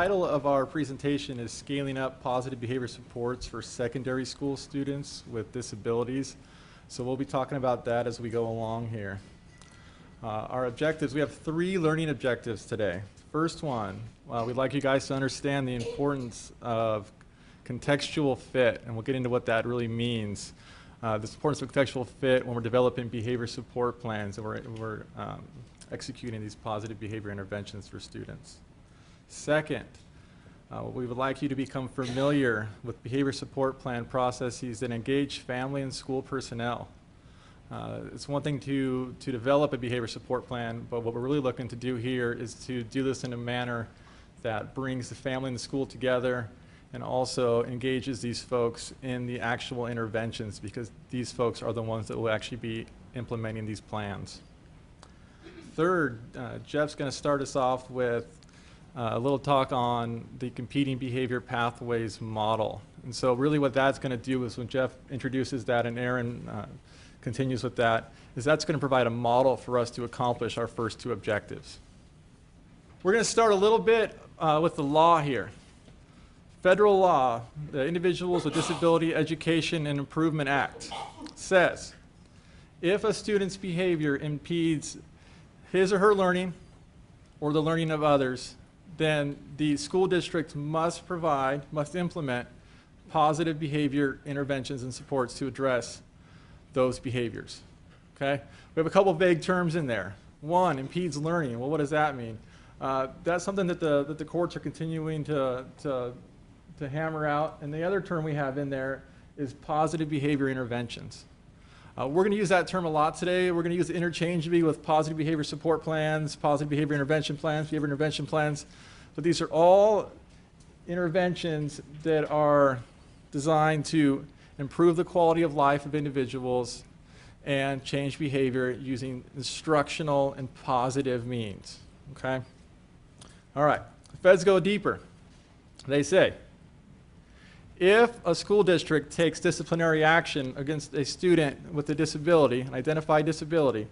title of our presentation is Scaling Up Positive Behavior Supports for Secondary School Students with Disabilities. So we'll be talking about that as we go along here. Our objectives, we have 3 learning objectives today. First one, we'd like you guys to understand the importance of contextual fit, and we'll get into what that really means. The importance of contextual fit when we're developing behavior support plans and we're executing these positive behavior interventions for students. Second, we would like you to become familiar with behavior support plan processes that engage family and school personnel. It's one thing to develop a behavior support plan, but what we're really looking to do here is to do this in a manner that brings the family and the school together and also engages these folks in the actual interventions, because these folks are the ones that will actually be implementing these plans. Third, Jeff's going to start us off with a little talk on the competing behavior pathways model. And so really what that's going to do is when Jeff introduces that and Aaron continues with that, is that's going to provide a model for us to accomplish our first 2 objectives. We're going to start a little bit with the law here. Federal law, the Individuals with Disability Education and Improvement Act, says if a student's behavior impedes his or her learning or the learning of others, then the school district must implement positive behavior interventions and supports to address those behaviors. Okay? We have a couple vague terms in there. One, impedes learning. Well, what does that mean? That's something that the courts are continuing to hammer out. And the other term we have in there is positive behavior interventions. We're going to use that term a lot today. We're going to use it interchangeably with positive behavior support plans, positive behavior intervention plans, behavior intervention plans. But these are all interventions that are designed to improve the quality of life of individuals and change behavior using instructional and positive means. Okay? All right. The feds go deeper. They say, if a school district takes disciplinary action against a student with a disability, an identified disability,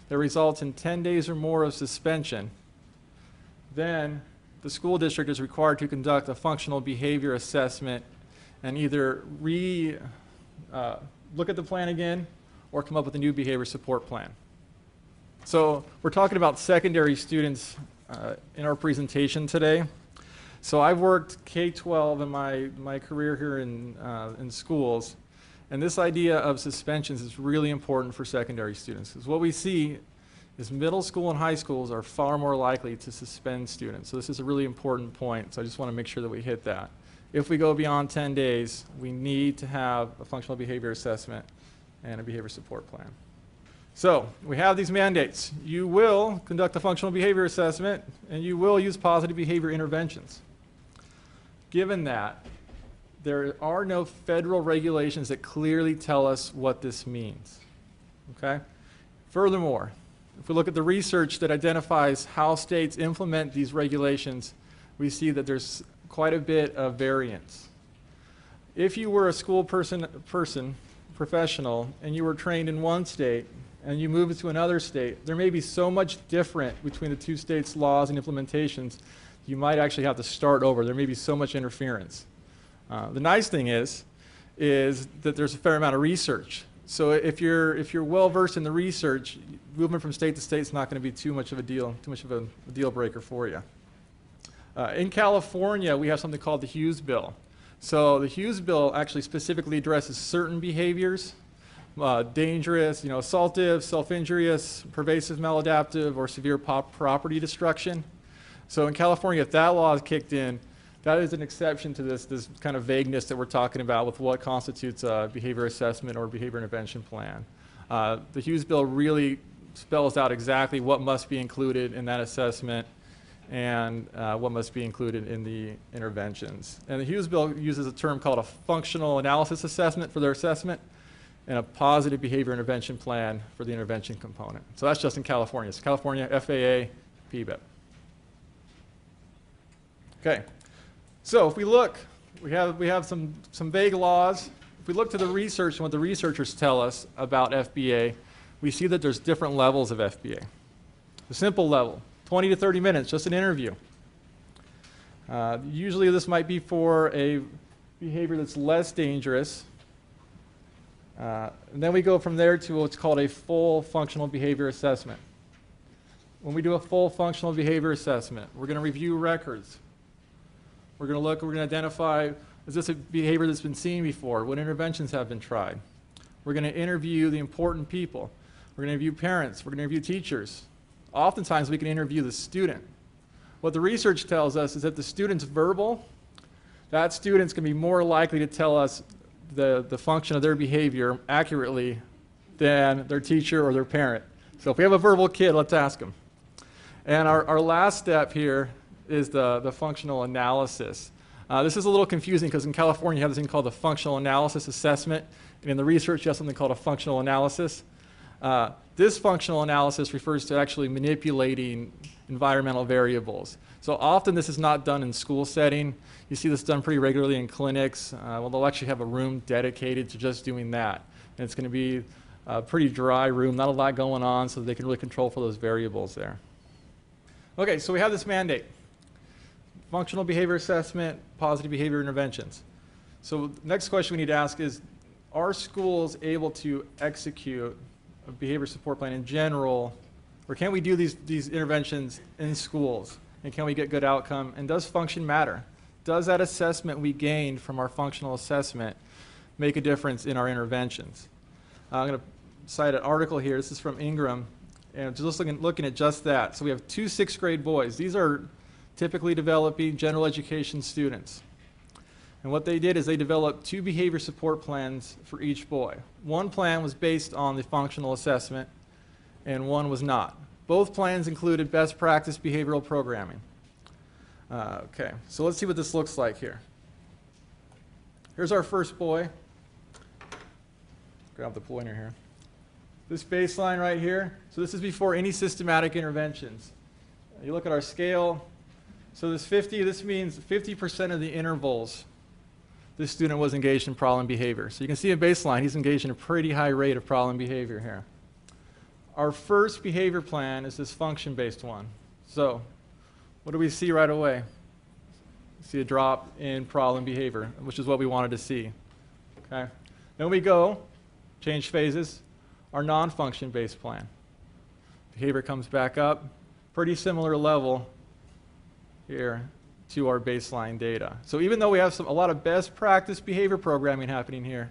that results in 10 days or more of suspension, then the school district is required to conduct a functional behavior assessment and either look at the plan again or come up with a new behavior support plan. So we're talking about secondary students in our presentation today. So I've worked K-12 in my career here in schools, and this idea of suspensions is really important for secondary students, because what we see is middle school and high schools are far more likely to suspend students. So this is a really important point, so I just want to make sure that we hit that. If we go beyond 10 days, we need to have a functional behavior assessment and a behavior support plan. So we have these mandates. You will conduct a functional behavior assessment, and you will use positive behavior interventions. Given that, there are no federal regulations that clearly tell us what this means. Okay? Furthermore, if we look at the research that identifies how states implement these regulations, we see that there's quite a bit of variance. If you were a school professional, and you were trained in one state, and you move to another state, there may be so much different between the 2 states' laws and implementations, you might actually have to start over. There may be so much interference. The nice thing is that there's a fair amount of research. So if you're well versed in the research, movement from state to state is not going to be too much of a deal breaker for you. In California, we have something called the Hughes Bill. So the Hughes Bill actually specifically addresses certain behaviors, dangerous, assaultive, self-injurious, pervasive maladaptive, or severe property destruction. So in California, if that law is kicked in, that is an exception to this kind of vagueness that we're talking about with what constitutes a behavior assessment or behavior intervention plan. The Hughes Bill really spells out exactly what must be included in that assessment and what must be included in the interventions. And the Hughes Bill uses a term called a functional analysis assessment for their assessment and a positive behavior intervention plan for the intervention component. So that's just in California. So California, FAA, PBIP. Okay, so if we look, we have some vague laws. If we look to the research and what the researchers tell us about FBA, we see that there's different levels of FBA. The simple level, 20 to 30 minutes, just an interview. Usually this might be for a behavior that's less dangerous. And then we go from there to what's called a full functional behavior assessment. When we do a full functional behavior assessment, we're going to review records. We're going to identify, is this a behavior that's been seen before? What interventions have been tried? We're going to interview the important people. We're going to interview parents. We're going to interview teachers. Oftentimes we can interview the student. What the research tells us is that the student's verbal, that student's going to be more likely to tell us the function of their behavior accurately than their teacher or their parent. So if we have a verbal kid, let's ask them. And our last step here is the functional analysis. This is a little confusing because in California you have this thing called the functional analysis assessment, and in the research you have something called a functional analysis. This functional analysis refers to actually manipulating environmental variables. So often this is not done in school setting. You see this done pretty regularly in clinics. Well, they'll actually have a room dedicated to just doing that. And it's going to be a pretty dry room, not a lot going on, so they can really control for those variables there. Okay, so we have this mandate. Functional behavior assessment, positive behavior interventions. So the next question we need to ask is, are schools able to execute a behavior support plan in general, or can we do these interventions in schools? And can we get good outcome? And does function matter? Does that assessment we gained from our functional assessment make a difference in our interventions? I'm going to cite an article here. This is from Ingram, and just looking at just that. So we have 2 6th grade boys. These are typically developing general education students. And what they did is they developed 2 behavior support plans for each boy. One plan was based on the functional assessment, and one was not. Both plans included best practice behavioral programming. Okay, so let's see what this looks like here. Here's our first boy. Grab the pointer here. This baseline right here, so this is before any systematic interventions. You look at our scale, so this 50, this means 50% of the intervals this student was engaged in problem behavior. So you can see at baseline, he's engaged in a pretty high rate of problem behavior here. Our first behavior plan is this function-based one. So what do we see right away? We see a drop in problem behavior, which is what we wanted to see. Okay. Then we go, change phases, our non-function-based plan. Behavior comes back up, pretty similar level here to our baseline data. So even though we have a lot of best practice behavior programming happening here,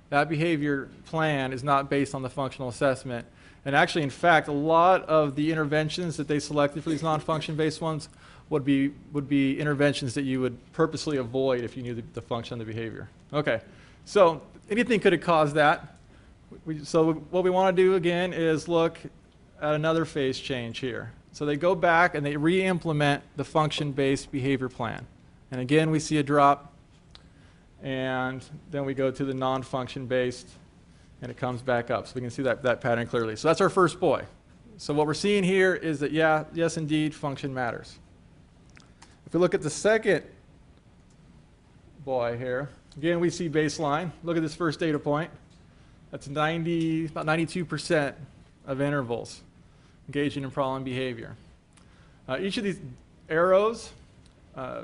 that behavior plan is not based on the functional assessment. And actually, in fact, a lot of the interventions that they selected for these non-function-based ones would be interventions that you would purposely avoid if you knew the function of the behavior. Okay, so anything could have caused that. So what we want to do again is look at another phase change here. So they go back and they re-implement the function-based behavior plan. And again, we see a drop. And then we go to the non-function-based, and it comes back up. So we can see that pattern clearly. So that's our first boy. So what we're seeing here is that, yes, indeed, function matters. If we look at the second boy here, again, we see baseline. Look at this first data point. That's about 92% of intervals engaging in problem behavior. Each of these arrows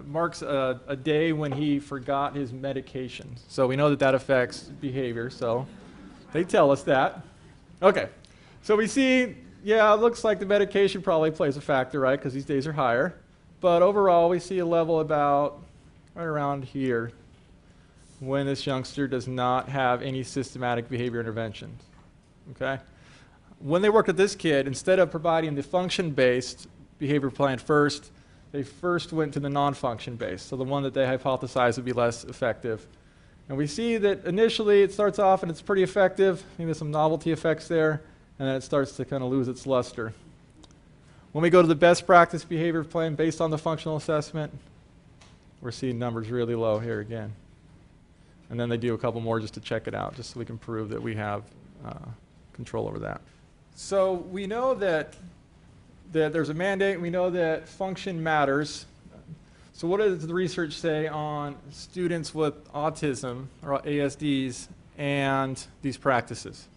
marks a day when he forgot his medication. So we know that that affects behavior, so they tell us that. Okay, so we see, yeah, it looks like the medication probably plays a factor, right, because these days are higher. But overall, we see a level about right around here when this youngster does not have any systematic behavior interventions, okay? When they worked with this kid, instead of providing the function-based behavior plan first, they first went to the non-function-based, so the one that they hypothesized would be less effective. And we see that initially it starts off and it's pretty effective. Maybe there's some novelty effects there, and then it starts to kind of lose its luster. When we go to the best practice behavior plan based on the functional assessment, we're seeing numbers really low here again. And then they do a couple more just to check it out, just so we can prove that we have control over that. So we know that there's a mandate. We know that function matters. So what does the research say on students with autism or ASDs and these practices?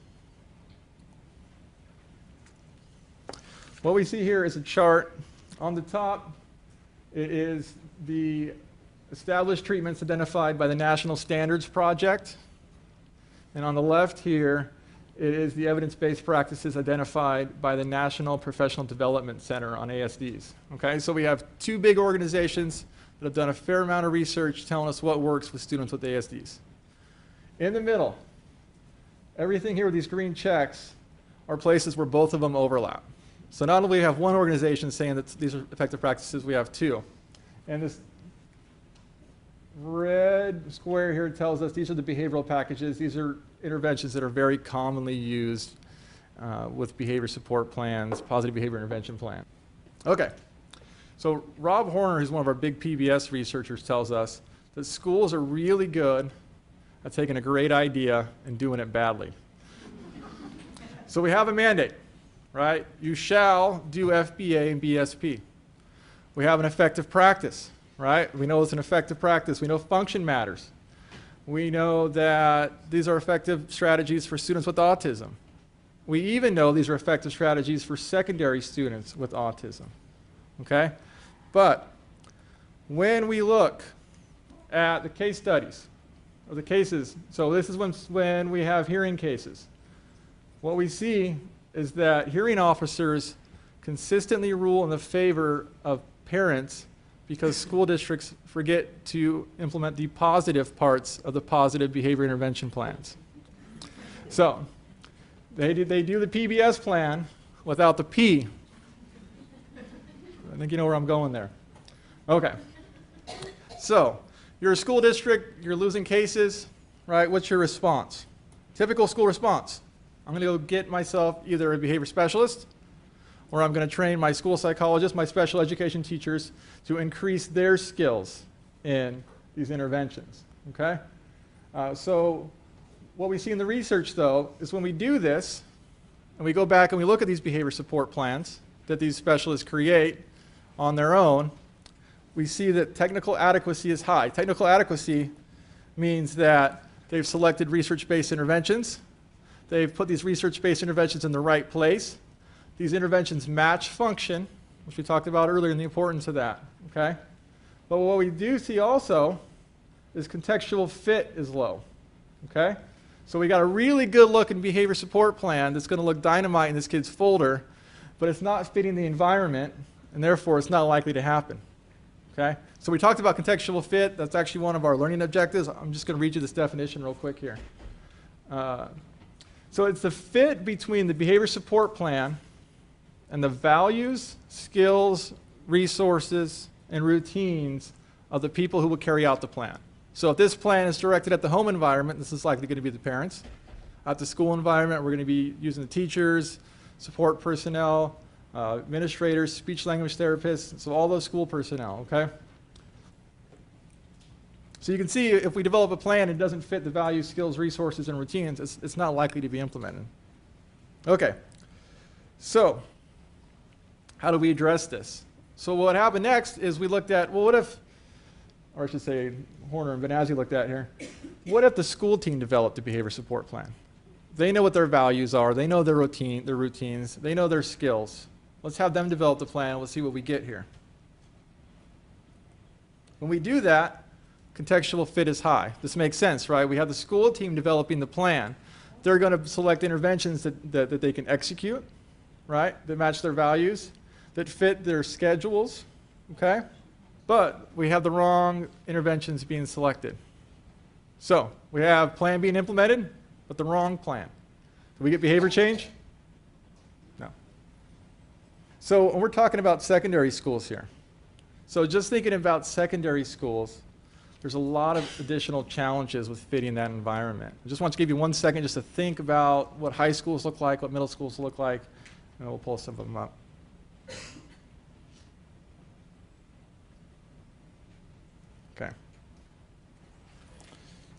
What we see here is a chart. On the top, it is the established treatments identified by the National Standards Project. And on the left here, it is the evidence-based practices identified by the National Professional Development Center on ASDs. Okay, so we have two big organizations that have done a fair amount of research telling us what works with students with ASDs. In the middle, everything here with these green checks are places where both of them overlap. So not only do we have one organization saying that these are effective practices, we have two. And this red square here tells us these are the behavioral packages. These are interventions that are very commonly used with behavior support plans, positive behavior intervention plan. Okay, so Rob Horner, who's one of our big PBS researchers, tells us that schools are really good at taking a great idea and doing it badly. So we have a mandate, right? You shall do FBA and BSP. We have an effective practice, right? We know it's an effective practice. We know function matters. We know that these are effective strategies for students with autism. We even know these are effective strategies for secondary students with autism, okay? But when we look at the case studies, or the cases, so this is when we have hearing cases, what we see is that hearing officers consistently rule in the favor of parents because school districts forget to implement the positive parts of the positive behavior intervention plans. So they do the PBS plan without the P. I think you know where I'm going there. Okay. So you're a school district, you're losing cases, right? What's your response? Typical school response. I'm going to go get myself either a behavior specialist, or I'm going to train my school psychologists, my special education teachers to increase their skills in these interventions, okay? So what we see in the research, though, is when we do this, and we go back and we look at these behavior support plans that these specialists create on their own, we see that technical adequacy is high. Technical adequacy means that they've selected research-based interventions. They've put these research-based interventions in the right place. These interventions match function, which we talked about earlier, and the importance of that, okay? But what we do see also is contextual fit is low, okay? So we got a really good looking behavior support plan that's going to look dynamite in this kid's folder, but it's not fitting the environment, and therefore it's not likely to happen, okay? So we talked about contextual fit. That's actually one of our learning objectives. I'm just going to read you this definition real quick here. So it's the fit between the behavior support plan and the values, skills, resources, and routines of the people who will carry out the plan. So if this plan is directed at the home environment, this is likely going to be the parents. At the school environment, we're going to be using the teachers, support personnel, administrators, speech language therapists, so all those school personnel, okay? So you can see if we develop a plan and it doesn't fit the values, skills, resources, and routines, it's not likely to be implemented. Okay, so how do we address this? So what happened next is we looked at, well, what if, or I should say Horner and Benazzi looked at here, what if the school team developed a behavior support plan? They know what their values are, they know their routines, they know their skills. Let's have them develop the plan, let's see what we get here. When we do that, contextual fit is high. This makes sense, right? We have the school team developing the plan. They're going to select interventions that they can execute, right? That match their values, that fit their schedules, okay? But we have the wrong interventions being selected. So we have plan being implemented, but the wrong plan. Do we get behavior change? No. So we're talking about secondary schools here. So just thinking about secondary schools, there's a lot of additional challenges with fitting that environment. I just want to give you 1 second just to think about what high schools look like, what middle schools look like, and we'll pull some of them up. Okay.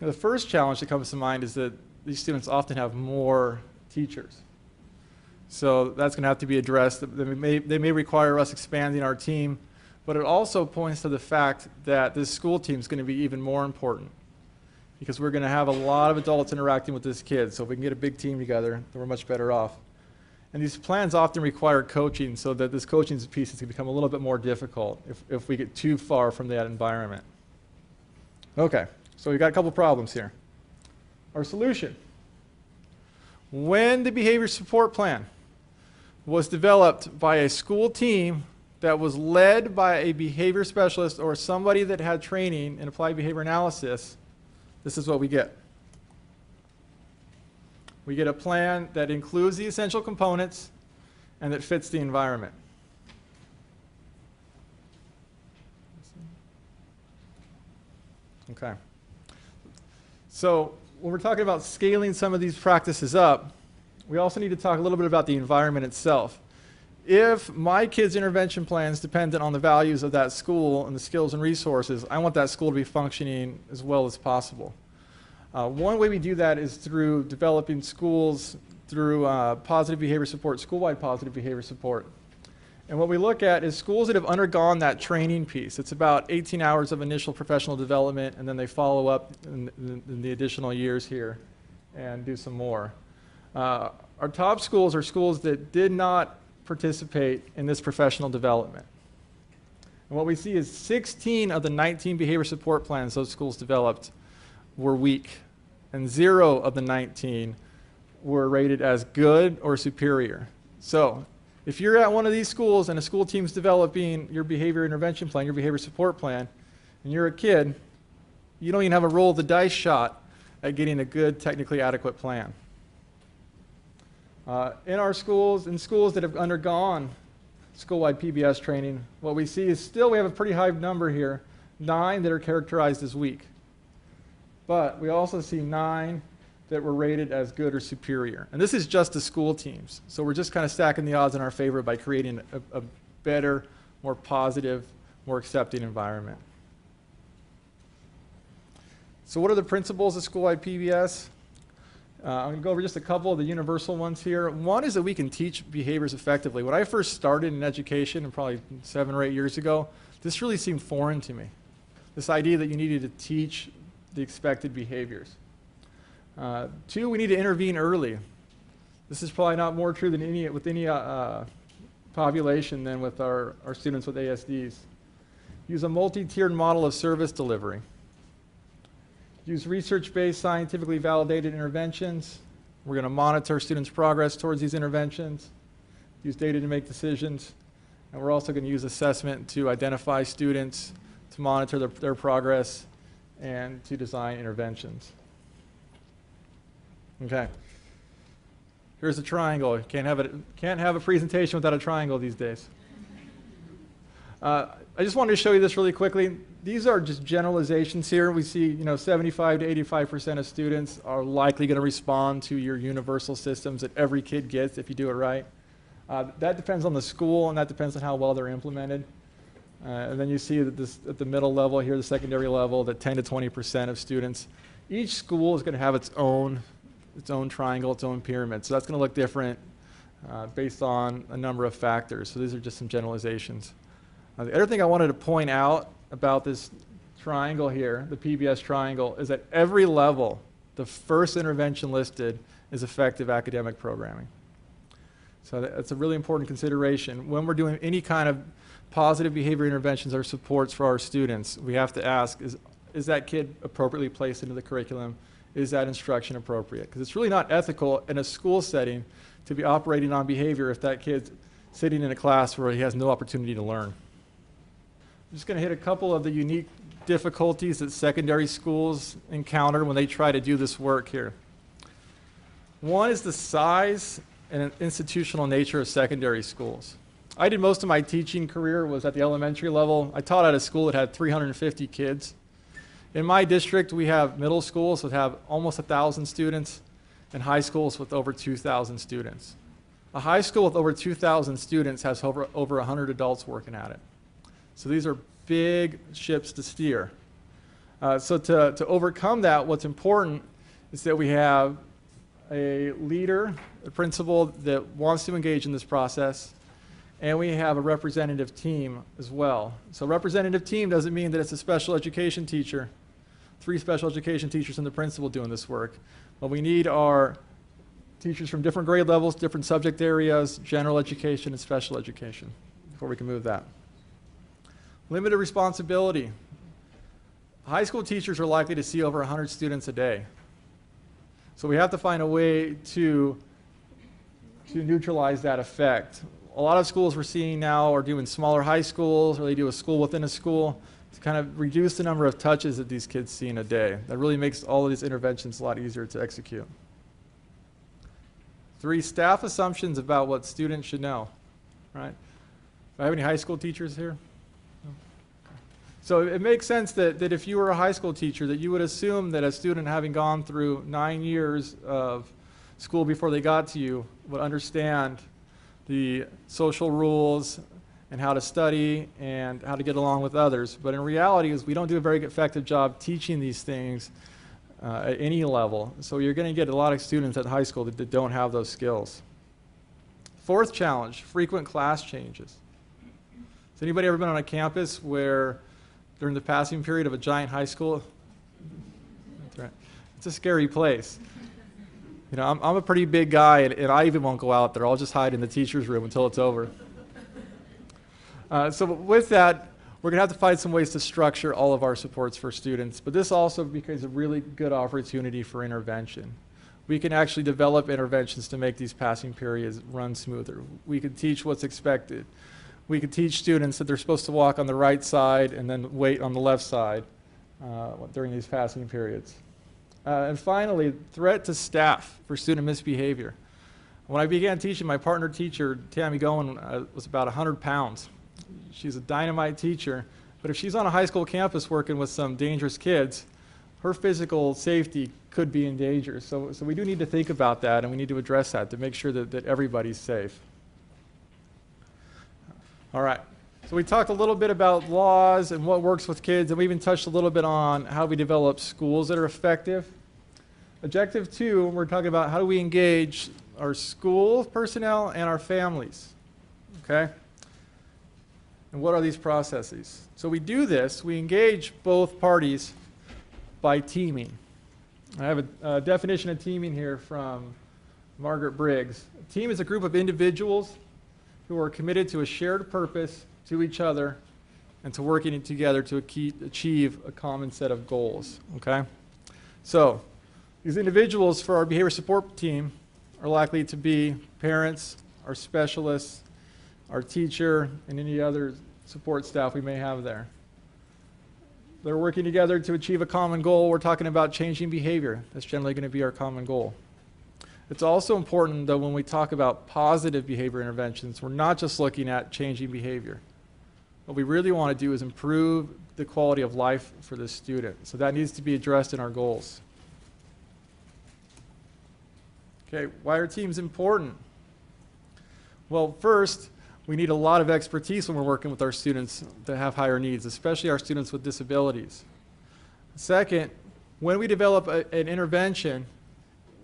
Now, the first challenge that comes to mind is that these students often have more teachers. So that's going to have to be addressed. They may require us expanding our team. But it also points to the fact that this school team is going to be even more important because we're going to have a lot of adults interacting with this kid. So if we can get a big team together, then we're much better off. And these plans often require coaching, so that this coaching piece is going to become a little bit more difficult if we get too far from that environment. Okay, so we've got a couple problems here. Our solution. When the behavior support plan was developed by a school team that was led by a behavior specialist or somebody that had training in applied behavior analysis, this is what we get. We get a plan that includes the essential components and that fits the environment. Okay. So when we're talking about scaling some of these practices up, we also need to talk a little bit about the environment itself. If my kids' intervention plan is dependent on the values of that school and the skills and resources, I want that school to be functioning as well as possible. One way we do that is through developing schools through positive behavior support, school-wide positive behavior support. And what we look at is schools that have undergone that training piece. It's about 18 hours of initial professional development, and then they follow up in the additional years here and do some more. Our top schools are schools that did not participate in this professional development. And what we see is 16 of the 19 behavior support plans those schools developed were weak, and 0 of the 19 were rated as good or superior. So if you're at one of these schools and a school team's developing your behavior intervention plan, your behavior support plan, and you're a kid, you don't even have a roll of the dice shot at getting a good, technically adequate plan. In our schools, in schools that have undergone school-wide PBS training, what we see is still we have a pretty high number here, 9 that are characterized as weak. But we also see 9 that were rated as good or superior. And this is just the school teams. So we're just kind of stacking the odds in our favor by creating a better, more positive, more accepting environment. So what are the principles of school-wide PBS? I'm going to go over just a couple of the universal ones here. One is that we can teach behaviors effectively. When I first started in education, and probably 7 or 8 years ago, this really seemed foreign to me. This idea that you needed to teach the expected behaviors. 2, we need to intervene early. This is probably not more true than with any population than with our students with ASDs. Use a multi-tiered model of service delivery. Use research-based, scientifically validated interventions. We're going to monitor students' progress towards these interventions. Use data to make decisions. And we're also going to use assessment to identify students, to monitor their progress, and to design interventions. Okay. Here's a triangle. Can't have a presentation without a triangle these days. I just wanted to show you this really quickly. These are just generalizations here. We see, 75 to 85% of students are likely going to respond to your universal systems that every kid gets if you do it right. That depends on the school, and that depends on how well they're implemented. And then you see that at the middle level here, the secondary level, that 10 to 20% of students. Each school is going to have its own triangle, its own pyramid. So that's going to look different based on a number of factors. So these are just some generalizations. The other thing I wanted to point out about this triangle here, the PBS triangle, is at every level, the first intervention listed is effective academic programming. So that's a really important consideration. When we're doing any kind of positive behavior interventions or supports for our students, we have to ask, is that kid appropriately placed into the curriculum? Is that instruction appropriate? Because it's really not ethical in a school setting to be operating on behavior if that kid's sitting in a class where he has no opportunity to learn. I'm just going to hit a couple of the unique difficulties that secondary schools encounter when they try to do this work here. One is the size and institutional nature of secondary schools. I did most of my teaching career was at the elementary level. I taught at a school that had 350 kids. In my district, we have middle schools that have almost 1,000 students and high schools with over 2,000 students. A high school with over 2,000 students has over 100 adults working at it. So these are big ships to steer. So to overcome that, what's important is that we have a leader, a principal that wants to engage in this process, and we have a representative team as well. So representative team doesn't mean that it's a special education teacher, 3 special education teachers and the principal doing this work. What we need are teachers from different grade levels, different subject areas, general education and special education, before we can move that. Limited responsibility. High school teachers are likely to see over 100 students a day. So we have to find a way to neutralize that effect. A lot of schools we're seeing now are doing smaller high schools, or they do a school within a school to kind of reduce the number of touches that these kids see in a day. That really makes all of these interventions a lot easier to execute. 3, staff assumptions about what students should know, right? Do I have any high school teachers here? No? Okay. So it makes sense that if you were a high school teacher, that you would assume that a student having gone through 9 years of school before they got to you would understand the social rules and how to study and how to get along with others. But in reality, is we don't do a very effective job teaching these things at any level. So you're going to get a lot of students at high school that don't have those skills. 4th challenge, frequent class changes. Has anybody ever been on a campus where during the passing period of a giant high school? That's right. It's a scary place. You know, I'm a pretty big guy, and I even won't go out there. I'll just hide in the teacher's room until it's over. So with that, we're going to have to find some ways to structure all of our supports for students, but this also becomes a really good opportunity for intervention. We can actually develop interventions to make these passing periods run smoother. We can teach what's expected. We can teach students that they're supposed to walk on the right side and then wait on the left side during these passing periods. And finally, threat to staff for student misbehavior. When I began teaching, my partner teacher, Tammy Gowen, was about 100 pounds. She's a dynamite teacher, but if she's on a high school campus working with some dangerous kids, her physical safety could be in danger. So we do need to think about that, and we need to address that to make sure that everybody's safe. All right. So we talked a little bit about laws and what works with kids, and we even touched a little bit on how we develop schools that are effective. Objective 2, we're talking about how do we engage our school personnel and our families, okay? And what are these processes? So we do this, we engage both parties by teaming. I have a definition of teaming here from Margaret Briggs. A team is a group of individuals who are committed to a shared purpose, to each other, and to working together to achieve a common set of goals, okay? So these individuals for our behavior support team are likely to be parents, our specialists, our teacher, and any other support staff we may have there. They're working together to achieve a common goal. We're talking about changing behavior. That's generally going to be our common goal. It's also important, though, when we talk about positive behavior interventions, we're not just looking at changing behavior. What we really want to do is improve the quality of life for the student. So that needs to be addressed in our goals. Okay, why are teams important? Well, first, we need a lot of expertise when we're working with our students that have higher needs, especially our students with disabilities. Second, when we develop an intervention,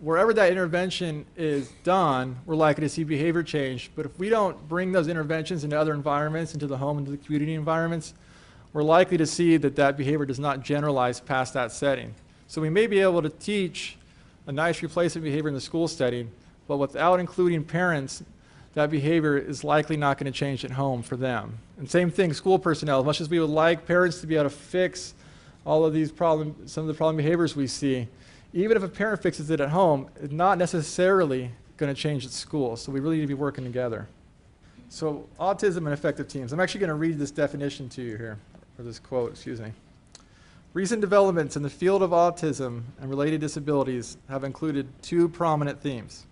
wherever that intervention is done, we're likely to see behavior change. But if we don't bring those interventions into other environments, into the home, into the community environments, we're likely to see that behavior does not generalize past that setting. So we may be able to teach a nice replacement behavior in the school setting, but without including parents, that behavior is likely not going to change at home for them. And same thing, school personnel. As much as we would like parents to be able to fix all of these some of the problem behaviors we see, even if a parent fixes it at home, it's not necessarily going to change at school. So we really need to be working together. So autism and effective teams. I'm actually going to read this definition to you here, or this quote, excuse me. Recent developments in the field of autism and related disabilities have included 2 prominent themes: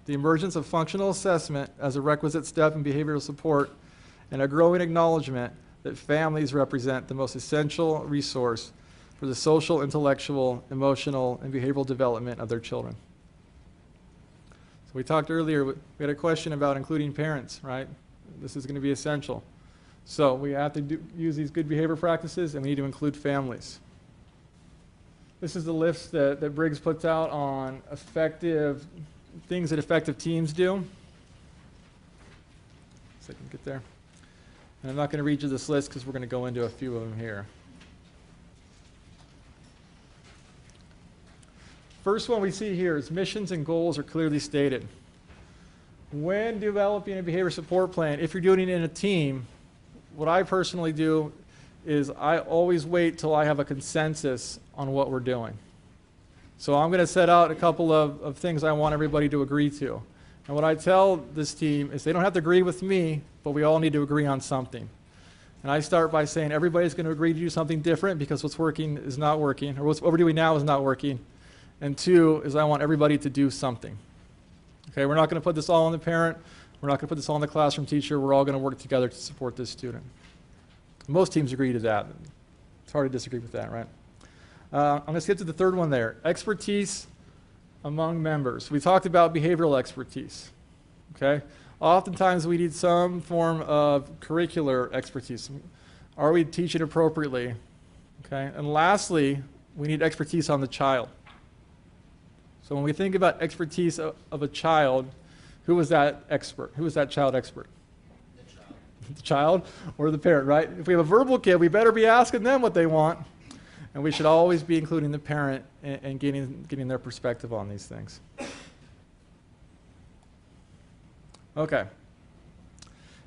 the emergence of functional assessment as a requisite step in behavioral support, and a growing acknowledgement that families represent the most essential resource for the social, intellectual, emotional, and behavioral development of their children. So we talked earlier, we had a question about including parents, right? This is going to be essential. So we have to use these good behavior practices, and we need to include families. This is the list that Briggs puts out on things that effective teams do. So I can get there. And I'm not going to read you this list because we're going to go into a few of them here. first one we see here is missions and goals are clearly stated. When developing a behavior support plan, if you're doing it in a team, what I personally do is I always wait till I have a consensus on what we're doing. So I'm going to set out a couple of things I want everybody to agree to. And what I tell this team is they don't have to agree with me, but we all need to agree on something. And I start by saying everybody's going to agree to do something different because what's working is not working, or what we're doing now is not working. And two is I want everybody to do something. Okay, we're not going to put this all on the parent. We're not going to put this all on the classroom teacher. We're all going to work together to support this student. Most teams agree to that. It's hard to disagree with that, right? I'm going to skip to the third one there. Expertise among members. We talked about behavioral expertise. Okay? Oftentimes we need some form of curricular expertise. Are we teaching appropriately? Okay? And lastly, we need expertise on the child. So when we think about expertise of a child, who is that expert? Who is that child expert? The child. The child or the parent, right? If we have a verbal kid, we better be asking them what they want. And we should always be including the parent and getting their perspective on these things. Okay.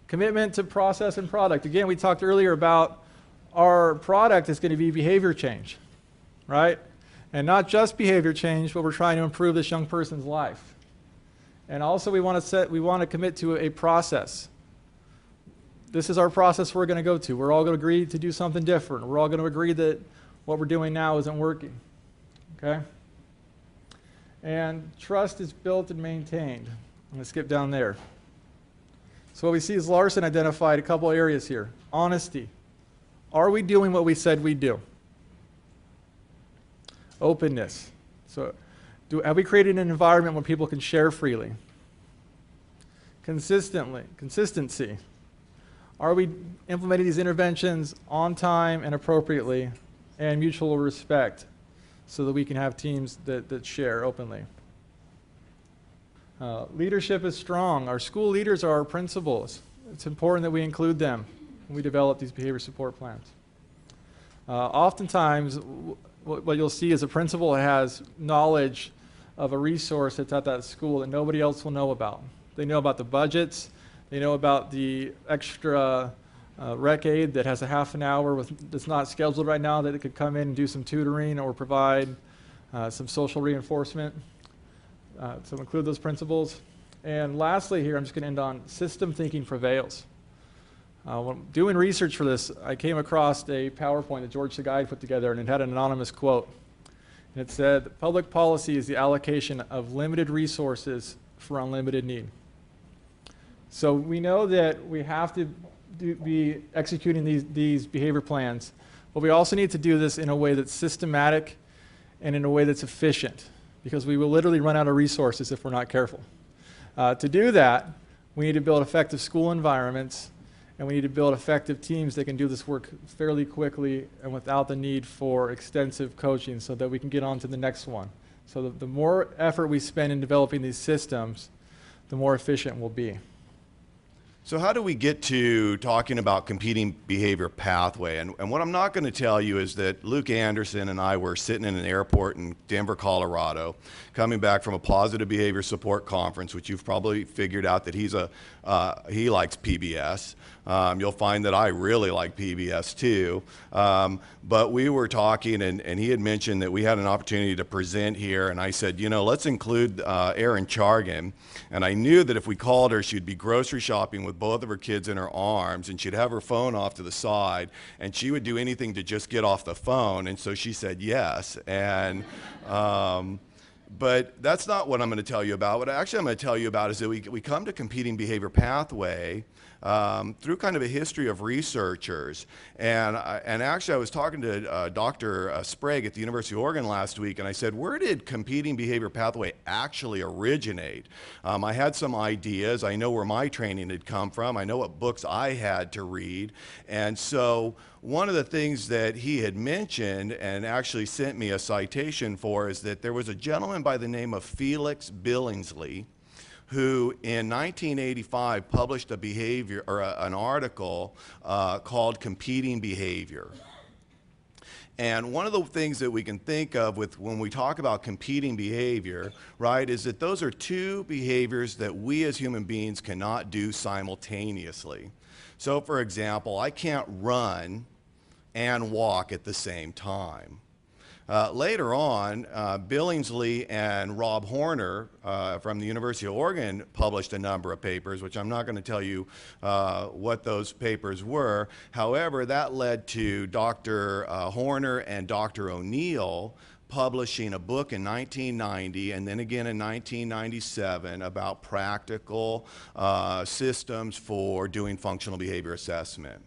Commitment to process and product. Again, we talked earlier about our product is going to be behavior change, right? And not just behavior change, but we're trying to improve this young person's life. And also we want to commit to a process. This is our process we're going to go to. We're all going to agree to do something different. We're all going to agree that what we're doing now isn't working. Okay? And trust is built and maintained. I'm going to skip down there. So what we see is Larson identified a couple areas here. Honesty. Are we doing what we said we'd do? Openness. So have we created an environment where people can share freely? Consistency. Are we implementing these interventions on time and appropriately and mutual respect so that we can have teams that share openly? Leadership is strong. Our school leaders are our principals. It's important that we include them when we develop these behavior support plans. Oftentimes, what you'll see is a principal has knowledge of a resource that's at that school that nobody else will know about. They know about the budgets. They know about the extra rec aid that has a half an hour that's not scheduled right now that it could come in and do some tutoring or provide some social reinforcement. So include those principles. And lastly here, I'm just going to end on system thinking prevails. When doing research for this, I came across a PowerPoint that George Sagai put together, and it had an anonymous quote. And it said, public policy is the allocation of limited resources for unlimited need. So we know that we have to be executing these behavior plans, but we also need to do this in a way that's systematic and in a way that's efficient, because we will literally run out of resources if we're not careful. To do that, we need to build effective school environments, and we need to build effective teams that can do this work fairly quickly and without the need for extensive coaching so that we can get on to the next one. So the more effort we spend in developing these systems, the more efficient we'll be. So how do we get to talking about competing behavior pathway? And what I'm not going to tell you is that Luke Anderson and I were sitting in an airport in Denver, Colorado, coming back from a positive behavior support conference, which you've probably figured out that he likes PBS. You'll find that I really like PBS too. But we were talking, and he had mentioned that we had an opportunity to present here, and I said, you know, let's include Erin Chargan. And I knew that if we called her, she'd be grocery shopping with both of her kids in her arms, and she'd have her phone off to the side, and she would do anything to just get off the phone. And so she said yes. And but that's not what I'm going to tell you about. What actually I'm going to tell you about is that we come to competing behavior pathway through kind of a history of researchers. And actually I was talking to Dr. Sprague at the University of Oregon last week, and I said, where did competing behavior pathway actually originate? I had some ideas. I know where my training had come from. I know what books I had to read. And so one of the things that he had mentioned and actually sent me a citation for is that there was a gentleman by the name of Felix Billingsley who in 1985 published an article called Competing Behavior. And one of the things that we can think of with when we talk about competing behavior, right, is that those are two behaviors that we as human beings cannot do simultaneously. So for example, I can't run and walk at the same time. Later on, Billingsley and Rob Horner from the University of Oregon published a number of papers, which I'm not going to tell you what those papers were. However, that led to Dr. Horner and Dr. O'Neill publishing a book in 1990 and then again in 1997 about practical systems for doing functional behavior assessment.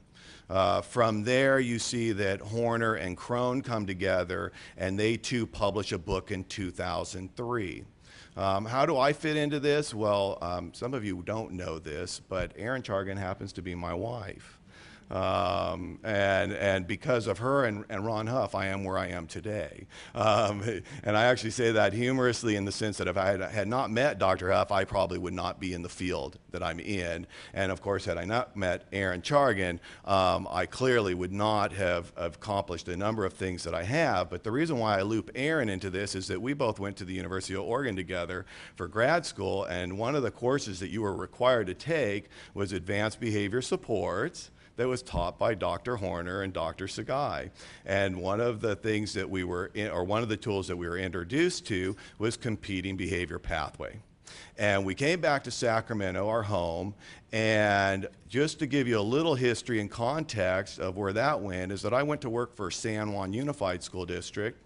From there, you see that Horner and Crone come together, and they too publish a book in 2003. How do I fit into this? Well, some of you don't know this, but Erin Chargan happens to be my wife. And because of her and Ron Huff, I am where I am today. And I actually say that humorously in the sense that if I had not met Dr. Huff, I probably would not be in the field that I'm in. And of course, had I not met Erin Chargan, I clearly would not have accomplished a number of things that I have. But the reason why I loop Erin into this is that we both went to the University of Oregon together for grad school, and one of the courses that you were required to take was advanced behavior supports that was taught by Dr. Horner and Dr. Sagai. And one of the things that we were in, or one of the tools that we were introduced to was competing behavior pathway. And we came back to Sacramento, our home, and just to give you a little history and context of where that went is that I went to work for San Juan Unified School District,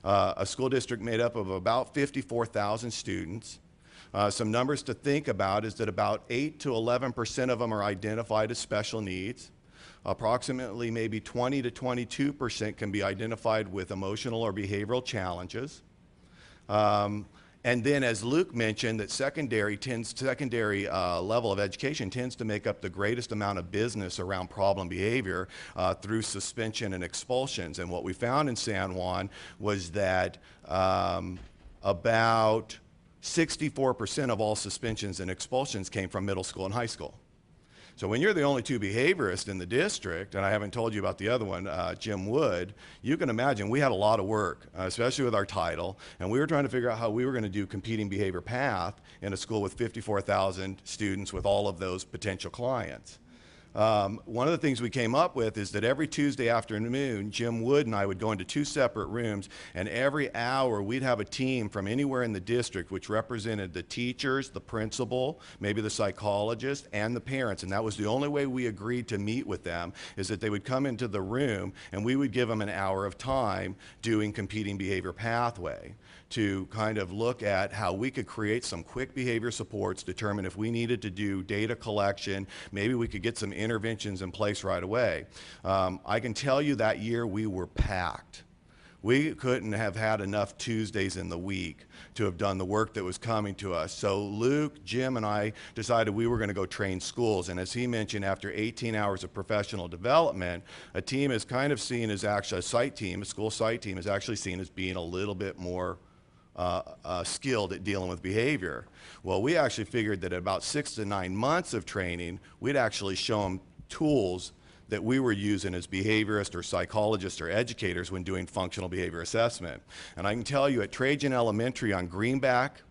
a school district made up of about 54,000 students. Some numbers to think about is that about 8 to 11% of them are identified as special needs. Approximately maybe 20 to 22% can be identified with emotional or behavioral challenges. And then, as Luke mentioned, that secondary level of education tends to make up the greatest amount of business around problem behavior through suspension and expulsions. And what we found in San Juan was that about 64% of all suspensions and expulsions came from middle school and high school. So when you're the only two behaviorists in the district, and I haven't told you about the other one, Jim Wood, you can imagine we had a lot of work, especially with our title, and we were trying to figure out how we were going to do competing behavior path in a school with 54,000 students with all of those potential clients. One of the things we came up with is that every Tuesday afternoon, Jim Wood and I would go into 2 separate rooms, and every hour we'd have a team from anywhere in the district which represented the teachers, the principal, maybe the psychologist, and the parents. And that was the only way we agreed to meet with them, is that they would come into the room and we would give them an hour of time doing competing behavior pathway to kind of look at how we could create some quick behavior supports, determine if we needed to do data collection, maybe we could get some interventions in place right away. I can tell you that year we were packed. We couldn't have had enough Tuesdays in the week to have done the work that was coming to us. So Luke, Jim, and I decided we were going to go train schools. And as he mentioned, after 18 hours of professional development, a team is kind of seen as actually a site team, a school site team is actually seen as being a little bit more skilled at dealing with behavior. Well, we actually figured that at about 6 to 9 months of training, we'd actually show them tools that we were using as behaviorists or psychologists or educators when doing functional behavior assessment. And I can tell you at Trajan Elementary on Greenback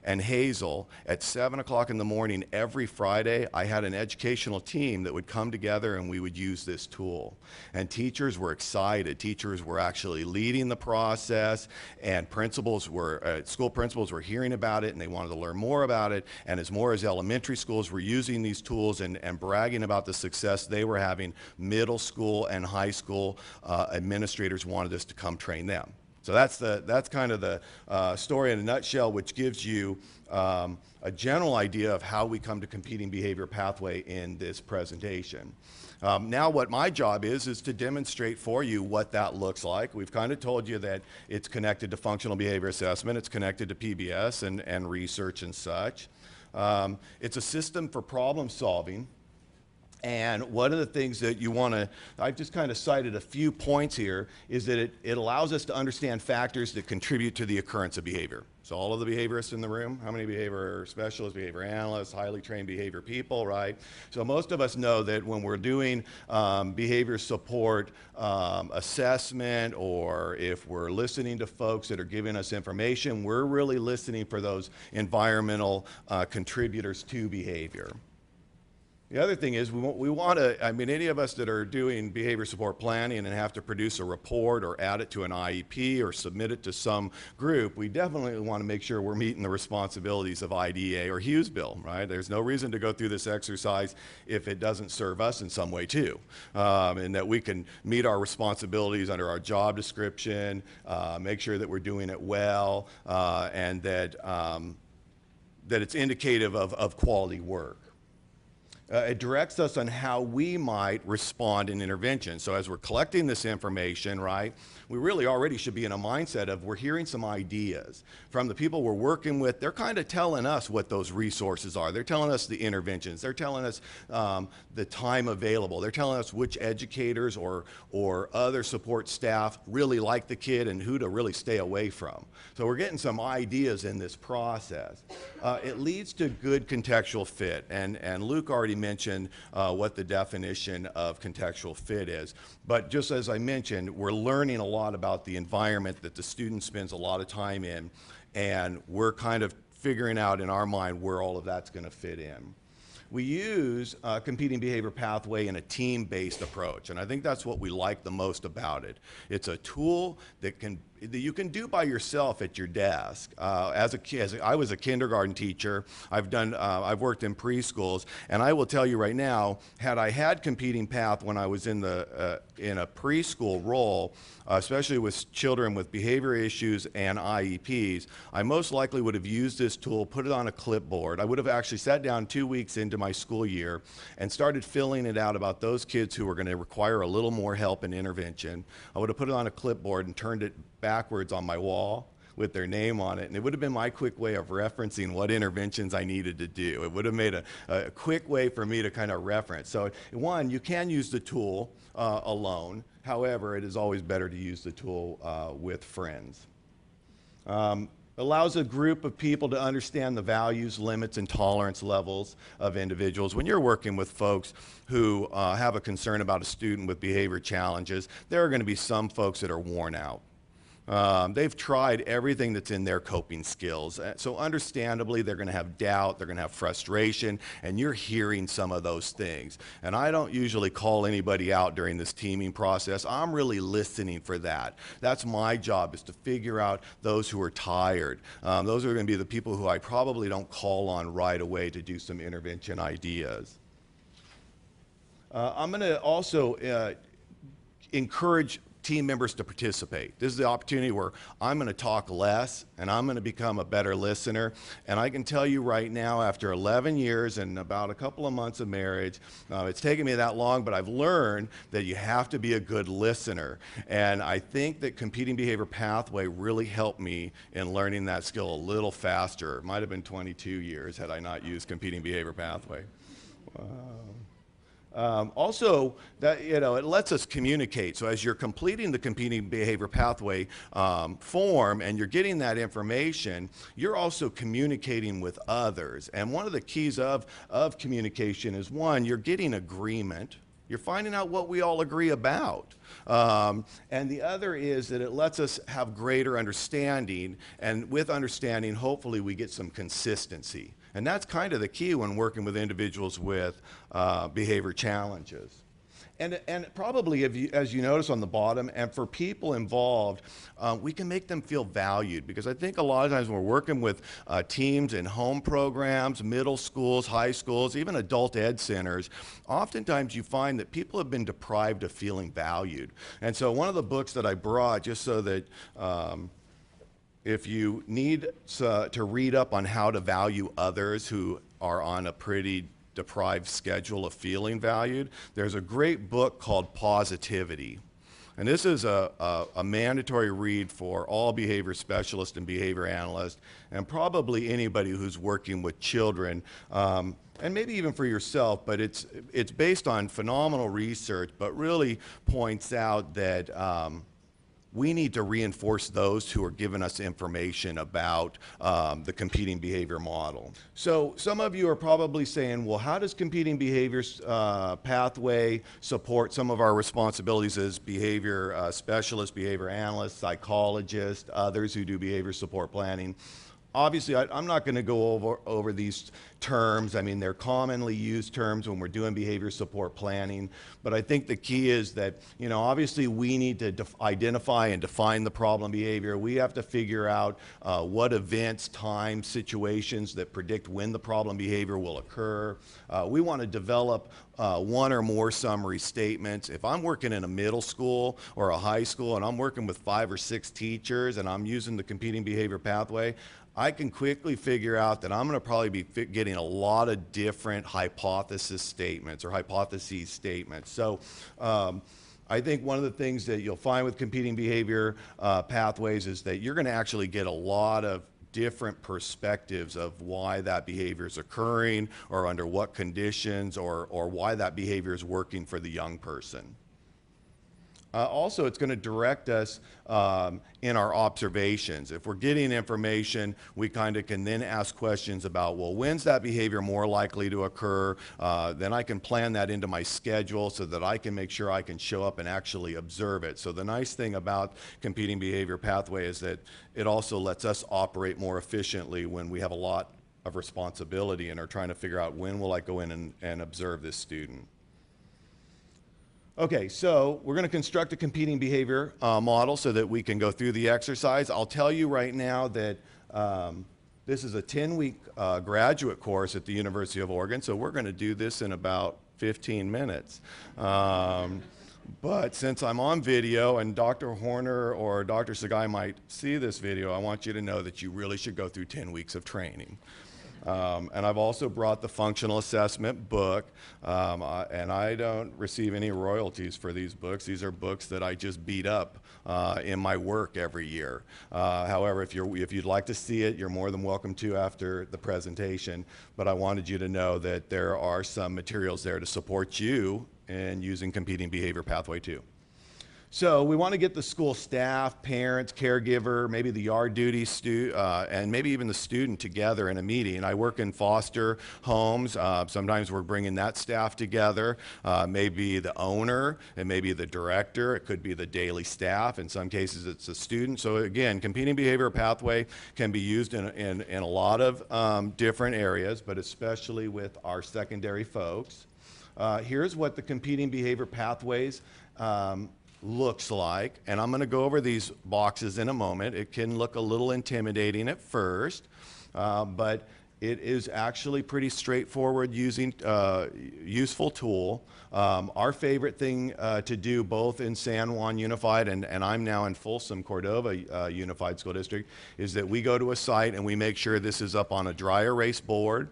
and Hazel at 7 o'clock in the morning every Friday, I had an educational team that would come together and we would use this tool. And teachers were excited. Teachers were actually leading the process, and principals were, school principals were hearing about it and they wanted to learn more about it. And as more as elementary schools were using these tools and bragging about the success they were having, middle school and high school administrators wanted us to come train them. So that's kind of the story in a nutshell, which gives you a general idea of how we come to competing behavior pathway in this presentation. Now what my job is to demonstrate for you what that looks like. We've kind of told you that it's connected to functional behavior assessment, it's connected to PBS and research and such. It's a system for problem solving. And one of the things that you want to, I've just kind of cited a few points here, is that it allows us to understand factors that contribute to the occurrence of behavior. So all of the behaviorists in the room, how many behavior specialists, behavior analysts, highly trained behavior people, right? So most of us know that when we're doing behavior support assessment, or if we're listening to folks that are giving us information, we're really listening for those environmental contributors to behavior. The other thing is we want to, I mean, any of us that are doing behavior support planning and have to produce a report or add it to an IEP or submit it to some group, we definitely want to make sure we're meeting the responsibilities of IDEA or Hughes Bill, right? There's no reason to go through this exercise if it doesn't serve us in some way too. And that we can meet our responsibilities under our job description, make sure that we're doing it well, and that, that it's indicative of quality work. It directs us on how we might respond in intervention. So as we're collecting this information, right, we really already should be in a mindset of we're hearing some ideas from the people we're working with. They're kind of telling us what those resources are. They're telling us the interventions. They're telling us the time available. They're telling us which educators or other support staff really like the kid and who to really stay away from. So we're getting some ideas in this process. It leads to good contextual fit, and Luke already mentioned what the definition of contextual fit is. But just as I mentioned, we're learning a lot about the environment that the student spends a lot of time in, and we're kind of figuring out in our mind where all of that's going to fit in. We use competing behavior pathway in a team-based approach, and I think that's what we like the most about it. It's a tool that you can do by yourself at your desk. As I was a kindergarten teacher, I've worked in preschools, and I will tell you right now, had I had competing path when I was in a preschool role, especially with children with behavior issues and IEPs, I most likely would have used this tool, put it on a clipboard. I would have actually sat down 2 weeks into my school year and started filling it out about those kids who were going to require a little more help and intervention. I would have put it on a clipboard and turned it backwards on my wall with their name on it, and it would have been my quick way of referencing what interventions I needed to do. It would have made a quick way for me to kind of reference. So one, you can use the tool alone. However, it is always better to use the tool with friends. Allows a group of people to understand the values, limits, and tolerance levels of individuals. When you're working with folks who have a concern about a student with behavior challenges, there are going to be some folks that are worn out. They've tried everything that's in their coping skills. So understandably, they're going to have doubt, they're going to have frustration, and you're hearing some of those things. And I don't usually call anybody out during this teaming process. I'm really listening for that. That's my job, is to figure out those who are tired. Those are going to be the people who I probably don't call on right away to do some intervention ideas. I'm going to also encourage team members to participate. This is the opportunity where I'm going to talk less and I'm going to become a better listener. And I can tell you right now, after 11 years and about a couple of months of marriage, it's taken me that long, but I've learned that you have to be a good listener. And I think that competing behavior pathway really helped me in learning that skill a little faster. It might have been 22 years had I not used competing behavior pathway. Wow. Also, that, it lets us communicate. So as you're completing the competing behavior pathway form and you're getting that information, you're also communicating with others. And one of the keys of communication is, one, you're getting agreement. You're finding out what we all agree about. And the other is that it lets us have greater understanding, and with understanding, hopefully we get some consistency. And that's kind of the key when working with individuals with behavior challenges. And probably, as you notice on the bottom, and for people involved, we can make them feel valued, because I think a lot of times when we're working with teams in home programs, middle schools, high schools, even adult ed centers, oftentimes you find that people have been deprived of feeling valued. And so one of the books that I brought, just so that if you need to read up on how to value others who are on a pretty deprived schedule of feeling valued, there's a great book called Positivity. And this is a mandatory read for all behavior specialists and behavior analysts, and probably anybody who's working with children and maybe even for yourself, but it's based on phenomenal research, but really points out that we need to reinforce those who are giving us information about the competing behavior model. So some of you are probably saying, well, how does competing behaviors pathway support some of our responsibilities as behavior specialists, behavior analysts, psychologists, others who do behavior support planning? Obviously, I'm not going to go over these terms. I mean, they're commonly used terms when we're doing behavior support planning. But I think the key is that, you know, obviously we need to identify and define the problem behavior. We have to figure out what events, times, situations that predict when the problem behavior will occur. We want to develop one or more summary statements. If I'm working in a middle school or a high school and I'm working with 5 or 6 teachers and I'm using the competing behavior pathway, I can quickly figure out that I'm going to probably be getting a lot of different hypothesis statements or hypotheses statements. So I think one of the things that you'll find with competing behavior pathways is that you're going to actually get a lot of different perspectives of why that behavior is occurring or under what conditions or why that behavior is working for the young person. Also, it's going to direct us in our observations. If we're getting information, we kind of can then ask questions about, well, when's that behavior more likely to occur? Then I can plan that into my schedule so that I can make sure I can show up and actually observe it. So the nice thing about competing behavior pathway is that it also lets us operate more efficiently when we have a lot of responsibility and are trying to figure out when will I go in and observe this student. Okay, so we're going to construct a competing behavior model so that we can go through the exercise. I'll tell you right now that this is a 10-week graduate course at the University of Oregon, so we're going to do this in about 15 minutes. But since I'm on video and Dr. Horner or Dr. Sagai might see this video, I want you to know that you really should go through 10 weeks of training. And I've also brought the functional assessment book, and I don't receive any royalties for these books. These are books that I just beat up in my work every year. However, if you'd like to see it, you're more than welcome to after the presentation. But I wanted you to know that there are some materials there to support you in using competing behavior pathway 2. So we want to get the school staff, parents, caregiver, maybe the yard duty and maybe even the student together in a meeting. I work in foster homes. Sometimes we're bringing that staff together. Maybe the owner, it may be the director, it could be the daily staff. In some cases, it's a student. So again, competing behavior pathway can be used in a lot of different areas, but especially with our secondary folks. Here's what the competing behavior pathways looks like, and I'm going to go over these boxes in a moment. It can look a little intimidating at first, but it is actually pretty straightforward, using useful tool. Our favorite thing to do both in San Juan Unified and I'm now in Folsom Cordova Unified School District is that we go to a site and we make sure this is up on a dry erase board,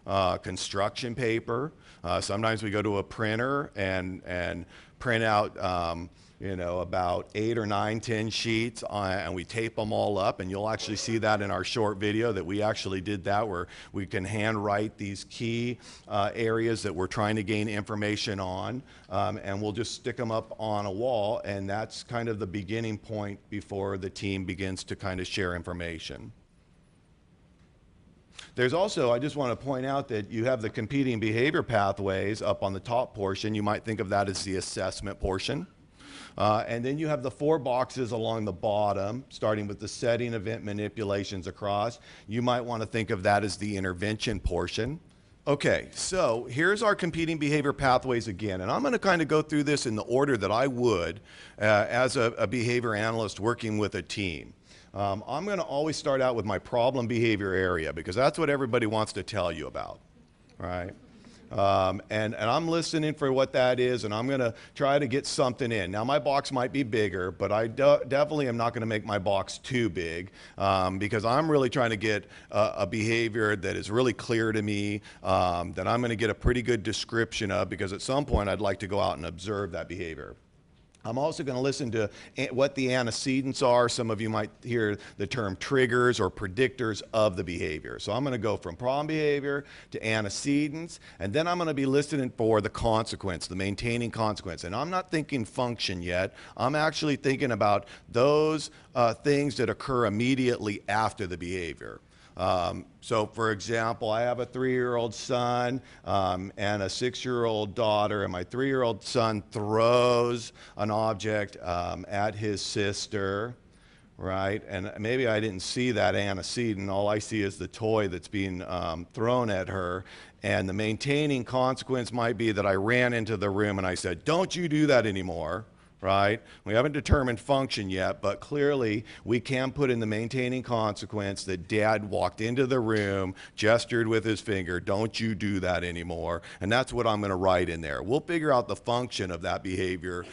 construction paper. Sometimes we go to a printer and print out you know, about 8 or 9, 10 sheets, and we tape them all up, and you'll actually see that in our short video that we actually did that, where we can handwrite these key areas that we're trying to gain information on, and we'll just stick them up on a wall, and that's kind of the beginning point before the team begins to kind of share information. There's also, I just want to point out that you have the competing behavior pathways up on the top portion. You might think of that as the assessment portion. And then you have the 4 boxes along the bottom, starting with the setting, event, manipulations across. You might want to think of that as the intervention portion. Okay, so here's our competing behavior pathways again, and I'm going to kind of go through this in the order that I would as a behavior analyst working with a team. I'm going to always start out with my problem behavior area because that's what everybody wants to tell you about, right? And I'm listening for what that is, and I'm going to try to get something in. Now, my box might be bigger, but I definitely am not going to make my box too big because I'm really trying to get a behavior that is really clear to me, that I'm going to get a pretty good description of, because at some point I'd like to go out and observe that behavior. I'm also going to listen to what the antecedents are. Some of you might hear the term triggers or predictors of the behavior. So I'm going to go from problem behavior to antecedents, and then I'm going to be listening for the consequence, the maintaining consequence. And I'm not thinking function yet. I'm actually thinking about those things that occur immediately after the behavior. So for example, I have a 3-year-old son and a 6-year-old daughter, and my 3-year-old son throws an object at his sister, right? And maybe I didn't see that antecedent. All I see is the toy that's being thrown at her. And the maintaining consequence might be that I ran into the room and I said, "Don't you do that anymore." Right? We haven't determined function yet, but clearly we can put in the maintaining consequence that Dad walked into the room, gestured with his finger, "Don't you do that anymore." And that's what I'm going to write in there. We'll figure out the function of that behavior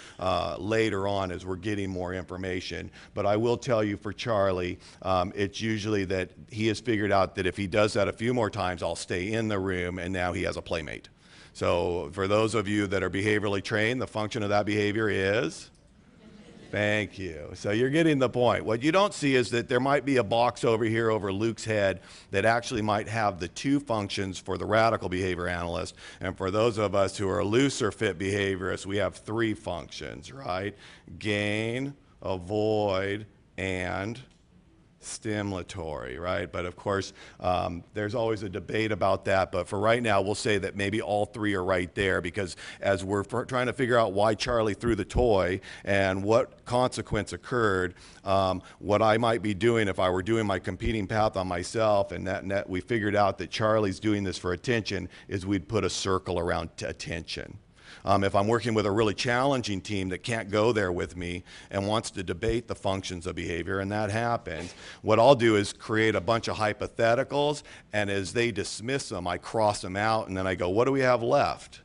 later on as we're getting more information. But I will tell you for Charlie, it's usually that he has figured out that if he does that a few more times, I'll stay in the room, and now he has a playmate. So for those of you that are behaviorally trained, the function of that behavior is? Thank you. So you're getting the point. What you don't see is that there might be a box over here over Luke's head that actually might have the 2 functions for the radical behavior analyst. And for those of us who are looser fit behaviorists, we have 3 functions, right? Gain, avoid, and stimulatory, right? But of course, there's always a debate about that. But for right now, we'll say that maybe all 3 are right there, because as we're trying to figure out why Charlie threw the toy and what consequence occurred, what I might be doing if I were doing my competing path on myself, and that we figured out that Charlie's doing this for attention, is we'd put a circle around attention. If I'm working with a really challenging team that can't go there with me and wants to debate the functions of behavior, and that happens, what I'll do is create a bunch of hypotheticals, and as they dismiss them, I cross them out, and then I go, "What do we have left?"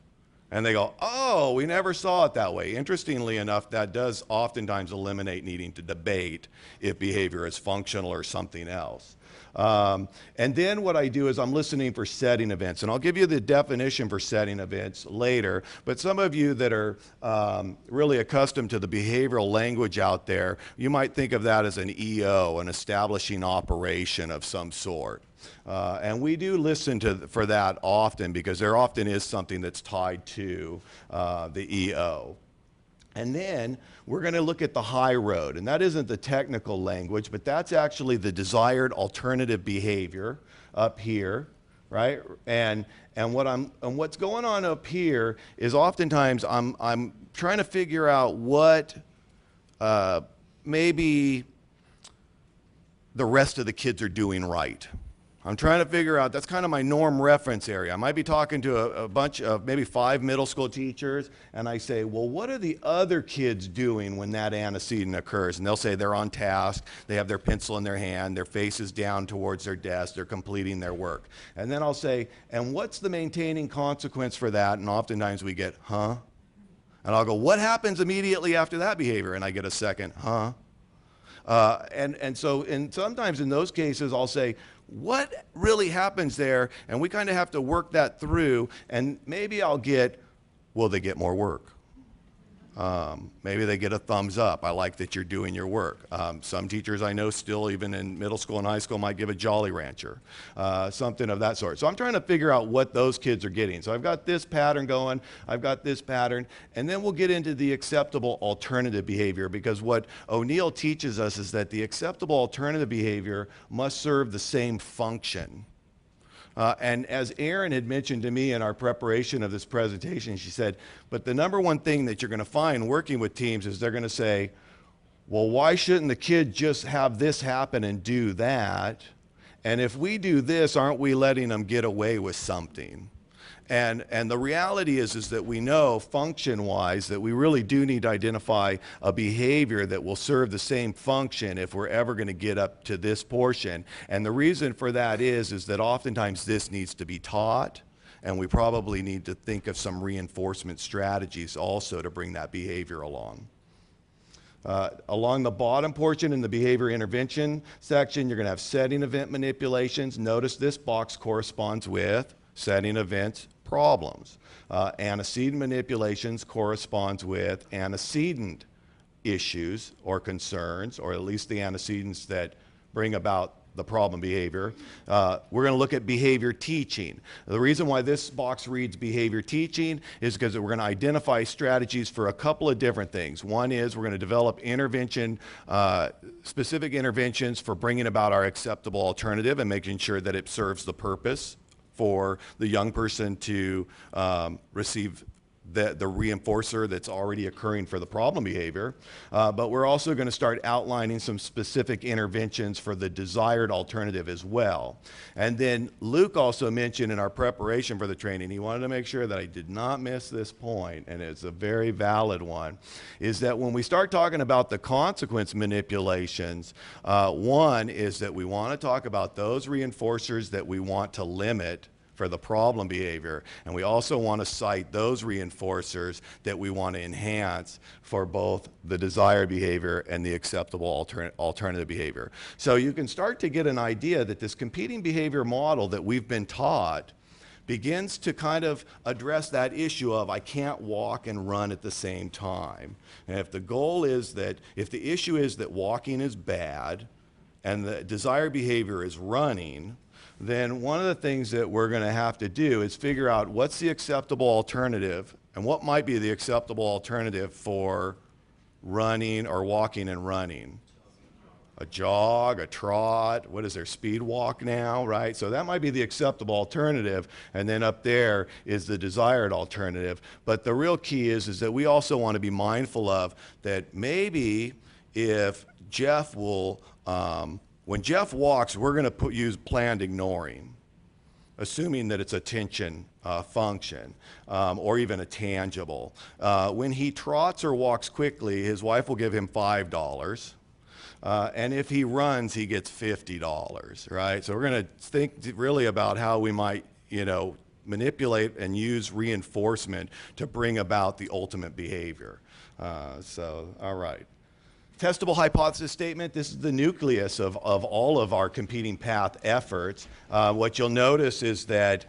And they go, "Oh, we never saw it that way." Interestingly enough, that does oftentimes eliminate needing to debate if behavior is functional or something else. And then what I do is I'm listening for setting events, and I'll give you the definition for setting events later, but some of you that are really accustomed to the behavioral language out there, you might think of that as an EO, an establishing operation of some sort. And we do listen for that often, because there often is something that's tied to the EO. And then we're going to look at the high road, and that isn't the technical language, but that's actually the desired alternative behavior up here, right? And what's going on up here is oftentimes I'm trying to figure out what maybe the rest of the kids are doing right. I'm trying to figure out, that's kind of my norm reference area. I might be talking to a bunch of maybe 5 middle school teachers, and I say, "Well, what are the other kids doing when that antecedent occurs?" And they'll say they're on task, they have their pencil in their hand, their face is down towards their desk, they're completing their work. And then I'll say, "And what's the maintaining consequence for that?" And oftentimes we get, "Huh?" And I'll go, "What happens immediately after that behavior?" And I get a second, "Huh?" And sometimes in those cases, I'll say, "What really happens there?" And we kind of have to work that through, and maybe I'll get, "Will they get more work?" Maybe they get a thumbs up. "I like that you're doing your work." Some teachers I know still, even in middle school and high school, might give a Jolly Rancher, something of that sort. So I'm trying to figure out what those kids are getting. So I've got this pattern going, I've got this pattern, and then we'll get into the acceptable alternative behavior, because what O'Neill teaches us is that the acceptable alternative behavior must serve the same function. And as Erin had mentioned to me in our preparation of this presentation, she said, "But the number one thing that you're going to find working with teams is they're going to say, 'Well, why shouldn't the kid just have this happen and do that? And if we do this, aren't we letting them get away with something?'" And the reality is that we know function-wise that we really do need to identify a behavior that will serve the same function if we're ever going to get up to this portion. And the reason for that is that oftentimes this needs to be taught, and we probably need to think of some reinforcement strategies also to bring that behavior along. Along the bottom portion in the behavior intervention section, you're going to have setting event manipulations. Notice this box corresponds with setting events problems. Antecedent manipulations corresponds with antecedent issues or concerns, or at least the antecedents that bring about the problem behavior. We're going to look at behavior teaching. The reason why this box reads behavior teaching is because we're going to identify strategies for a couple of different things. One is we're going to develop specific interventions for bringing about our acceptable alternative and making sure that it serves the purpose for the young person to receive the reinforcer that's already occurring for the problem behavior. But we're also going to start outlining some specific interventions for the desired alternative as well. And then Luke also mentioned in our preparation for the training, he wanted to make sure that I did not miss this point, and it's a very valid one, is that when we start talking about the consequence manipulations, one is that we want to talk about those reinforcers that we want to limit for the problem behavior, and we also want to cite those reinforcers that we want to enhance for both the desired behavior and the acceptable alternative behavior. So you can start to get an idea that this competing behavior model that we've been taught begins to kind of address that issue of I can't walk and run at the same time. And if the goal is that, if the issue is that walking is bad and the desired behavior is running, then one of the things that we're going to have to do is figure out what's the acceptable alternative and what might be the acceptable alternative for running or walking and running. A jog, a trot, what is there, speed walk now, right? So that might be the acceptable alternative, and then up there is the desired alternative. But the real key is that we also want to be mindful of that maybe if Jeff will, when Jeff walks, we're going to use planned ignoring, assuming that it's a tension function or even a tangible. When he trots or walks quickly, his wife will give him $5. And if he runs, he gets $50, right? So we're going to think really about how we might, manipulate and use reinforcement to bring about the ultimate behavior. All right. Testable hypothesis statement, this is the nucleus of all of our competing path efforts. What you'll notice is that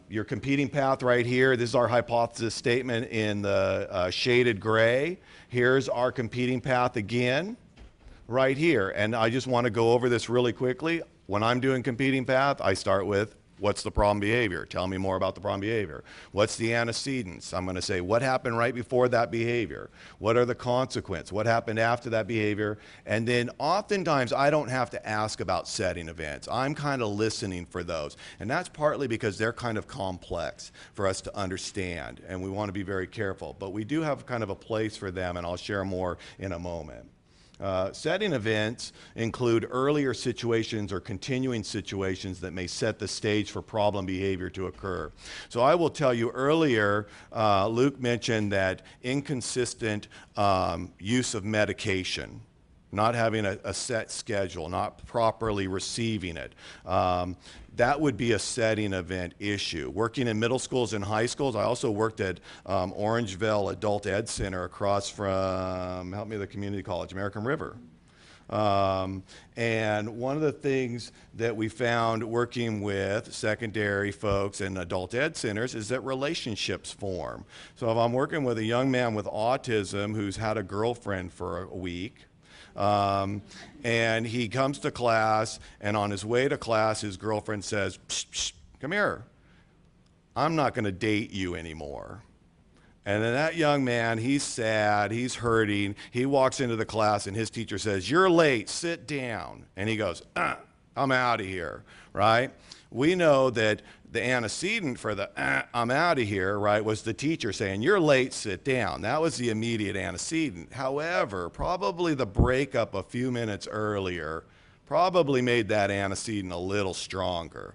your competing path right here, this is our hypothesis statement in the shaded gray. Here's our competing path again, right here. And I just want to go over this really quickly. When I'm doing competing path, I start with, what's the problem behavior? Tell me more about the problem behavior. What's the antecedents? I'm going to say, what happened right before that behavior? What are the consequences? What happened after that behavior? And then oftentimes I don't have to ask about setting events. I'm kind of listening for those. And that's partly because they're kind of complex for us to understand, and we want to be very careful. But we do have kind of a place for them, and I'll share more in a moment. Setting events include earlier situations or continuing situations that may set the stage for problem behavior to occur. So I will tell you earlier, Luke mentioned that inconsistent use of medication, not having a set schedule, not properly receiving it. That would be a setting event issue. Working in middle schools and high schools, I also worked at Orangeville Adult Ed Center across from, help me, the community college, American River. And one of the things that we found working with secondary folks and adult ed centers is that relationships form. So if I'm working with a young man with autism who's had a girlfriend for a week, and he comes to class, and on his way to class, his girlfriend says, psh, psh, come here, I'm not going to date you anymore. And then that young man, he's sad, he's hurting, he walks into the class, and his teacher says, you're late, sit down. And he goes, I'm out of here, right? We know that the antecedent for the I'm out of here, right, was the teacher saying, you're late, sit down. That was the immediate antecedent. However, probably the breakup a few minutes earlier probably made that antecedent a little stronger.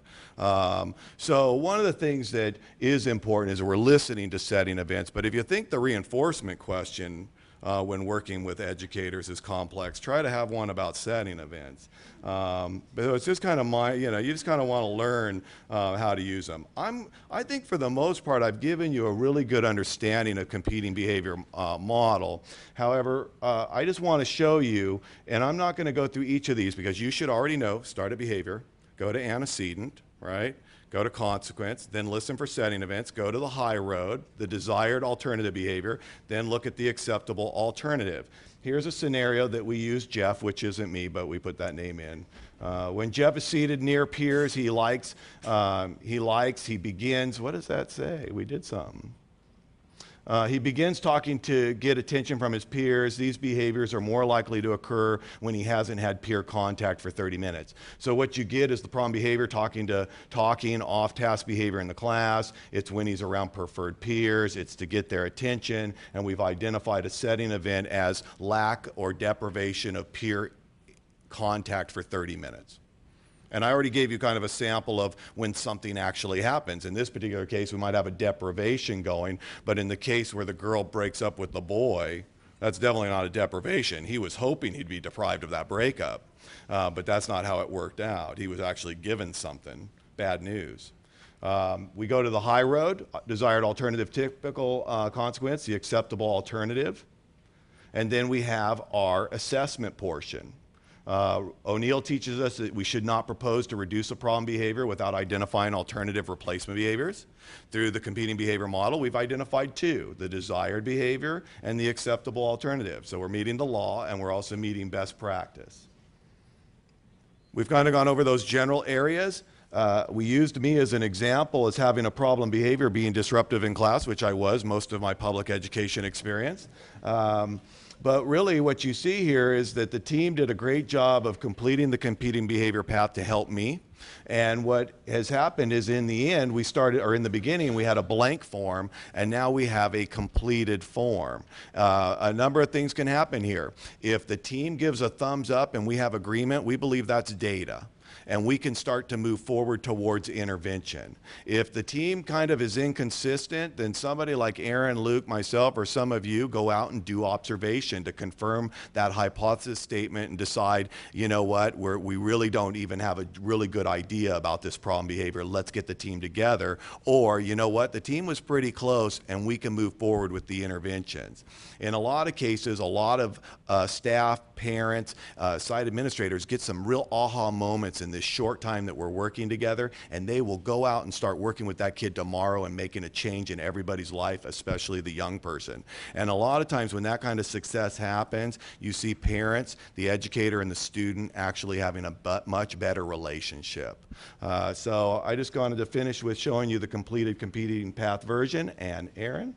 So one of the things that is important is we're listening to setting events, but if you think the reinforcement question when working with educators is complex, try to have one about setting events. But it's just kind of you just kind of want to learn how to use them. I think for the most part, I've given you a really good understanding of competing behavior model. However, I just want to show you, and I'm not going to go through each of these because you should already know, start at behavior, go to antecedent, right? go to consequence, then listen for setting events, go to the high road, the desired alternative behavior, then look at the acceptable alternative. Here's a scenario that we use Jeff, which isn't me, but we put that name in. When Jeff is seated near peers, he begins, what does that say? We did something. He begins talking to get attention from his peers. These behaviors are more likely to occur when he hasn't had peer contact for 30 minutes. So what you get is the problem behavior, talking, off-task behavior in the class. It's when he's around preferred peers. It's to get their attention. And we've identified a setting event as lack or deprivation of peer contact for 30 minutes. And I already gave you kind of a sample of when something actually happens. In this particular case, we might have a deprivation going, but in the case where the girl breaks up with the boy, that's definitely not a deprivation. He was hoping he'd be deprived of that breakup, but that's not how it worked out. He was actually given something, bad news. We go to the high road, desired alternative, typical consequence, the acceptable alternative. And then we have our assessment portion. O'Neill teaches us that we should not propose to reduce a problem behavior without identifying alternative replacement behaviors. Through the competing behavior model, we've identified two, the desired behavior and the acceptable alternative. So we're meeting the law and we're also meeting best practice. We've kind of gone over those general areas. We used me as an example as having a problem behavior being disruptive in class, which I was most of my public education experience. But really what you see here is that the team did a great job of completing the competing behavior path to help me. And what has happened is in the end, in the beginning, we had a blank form, and now we have a completed form. A number of things can happen here. If the team gives a thumbs up and we have agreement, we believe that's data. And we can start to move forward towards intervention. If the team kind of is inconsistent, then somebody like Aaron, Luke, myself, or some of you go out and do observation to confirm that hypothesis statement and decide, you know what, we really don't even have a really good idea about this problem behavior. Let's get the team together. Or, you know what, the team was pretty close and we can move forward with the interventions. In a lot of cases, a lot of staff, parents, site administrators get some real aha moments in this short time that we're working together, and they will go out and start working with that kid tomorrow and making a change in everybody's life, especially the young person. And a lot of times when that kind of success happens, you see parents, the educator, and the student actually having a much better relationship. So I just wanted to finish with showing you the completed competing path version. And Aaron?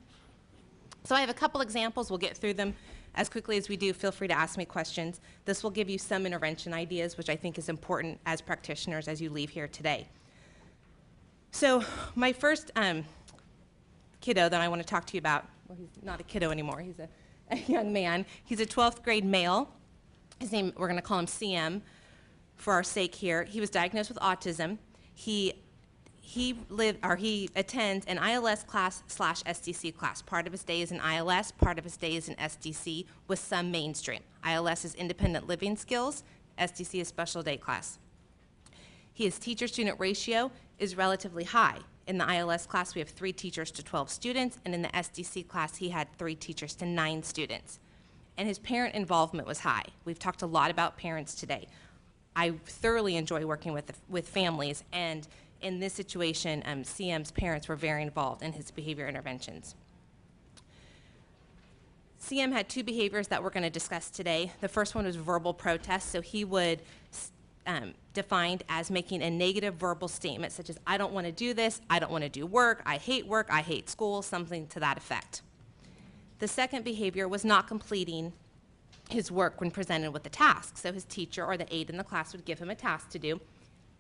So I have a couple examples. We'll get through them as quickly as we do. Feel free to ask me questions. This will give you some intervention ideas, which I think is important as practitioners as you leave here today. So my first kiddo that I want to talk to you about, well, he's not a kiddo anymore. He's a young man. He's a 12th grade male. His name, we're going to call him CM for our sake here. He was diagnosed with autism. He attends an ILS class / SDC class. Part of his day is in ILS, part of his day is in SDC with some mainstream. ILS is independent living skills, SDC is special day class. His teacher-student ratio is relatively high. In the ILS class, we have 3 teachers to 12 students, and in the SDC class, he had 3 teachers to 9 students. And his parent involvement was high. We've talked a lot about parents today. I thoroughly enjoy working with families, and in this situation, CM's parents were very involved in his behavior interventions. CM had 2 behaviors that we're going to discuss today. The first one was verbal protest, so he would defined as making a negative verbal statement such as, I don't want to do this, I don't want to do work, I hate school, something to that effect. The second behavior was not completing his work when presented with a task. So his teacher or the aide in the class would give him a task to do,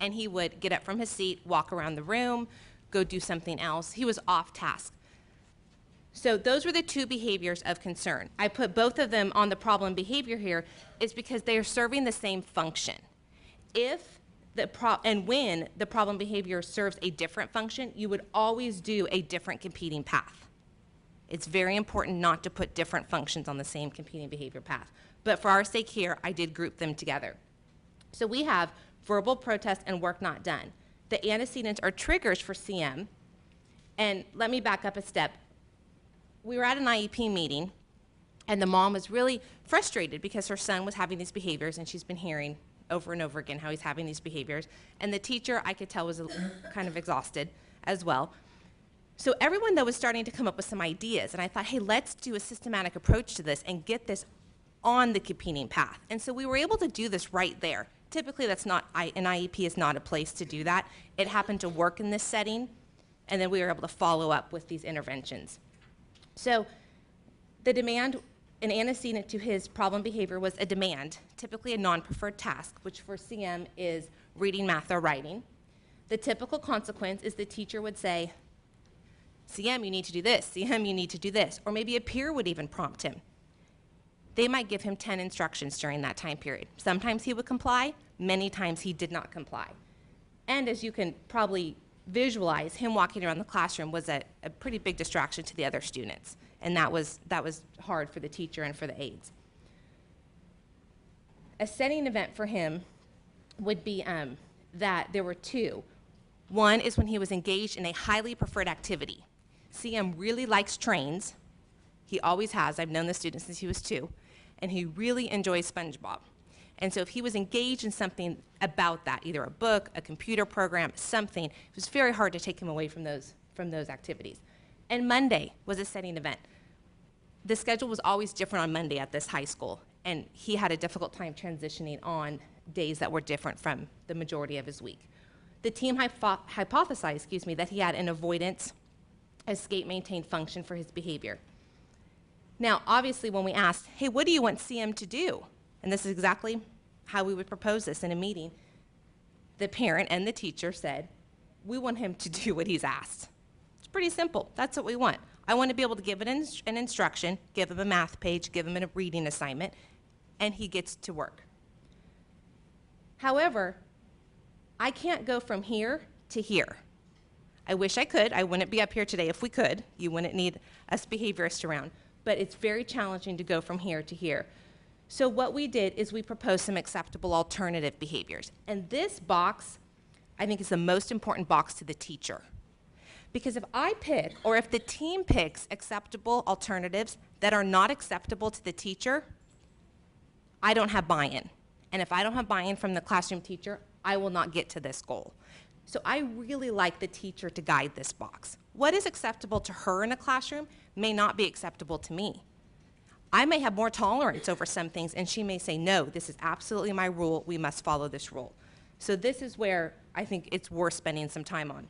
and he would get up from his seat, walk around the room, go do something else. He was off task. So those were the 2 behaviors of concern. I put both of them on the problem behavior here is because they are serving the same function. When the problem behavior serves a different function, you would always do a different competing path. It's very important not to put different functions on the same competing behavior path. But for our sake here, I did group them together. So we have verbal protest and work not done. The antecedents are triggers for CM. And let me back up a step. We were at an IEP meeting, and the mom was really frustrated because her son was having these behaviors, and she's been hearing over and over again, how he's having these behaviors. And the teacher, I could tell, was kind of exhausted as well. So everyone, though, was starting to come up with some ideas. And I thought, hey, let's do a systematic approach to this and get this on the competing path. And so we were able to do this right there. Typically, that's not, an IEP is not a place to do that. It happened to work in this setting, and then we were able to follow up with these interventions. So the demand, an antecedent to his problem behavior was a demand, typically a non-preferred task, which for CM is reading, math, or writing. The typical consequence is the teacher would say, CM, you need to do this. CM, you need to do this. Or maybe a peer would even prompt him. They might give him 10 instructions during that time period. Sometimes he would comply, many times he did not comply. And as you can probably visualize, him walking around the classroom was a pretty big distraction to the other students. And that was hard for the teacher and for the aides. A setting event for him would be that there were two. One is when he was engaged in a highly preferred activity. CM really likes trains. He always has. I've known the student since he was 2. And he really enjoys SpongeBob. And so if he was engaged in something about that, either a book, a computer program, something, it was very hard to take him away from those activities. And Monday was a setting event. The schedule was always different on Monday at this high school, and he had a difficult time transitioning on days that were different from the majority of his week. The team hypothesized, that he had an avoidance, escape, maintain function for his behavior. Now, obviously, when we asked, hey, what do you want CM to do? And this is exactly how we would propose this in a meeting. The parent and the teacher said, we want him to do what he's asked. It's pretty simple. That's what we want. I want to be able to give an instruction, give him a math page, give him a reading assignment, and he gets to work. However, I can't go from here to here. I wish I could. I wouldn't be up here today if we could. You wouldn't need us behaviorists around. But it's very challenging to go from here to here. So what we did is we proposed some acceptable alternative behaviors. And this box, I think, is the most important box to the teacher. Because if I pick, or if the team picks acceptable alternatives that are not acceptable to the teacher, I don't have buy-in. And if I don't have buy-in from the classroom teacher, I will not get to this goal. So I really like the teacher to guide this box. What is acceptable to her in a classroom may not be acceptable to me. I may have more tolerance over some things, and she may say, no, this is absolutely my rule. We must follow this rule. So this is where I think it's worth spending some time on.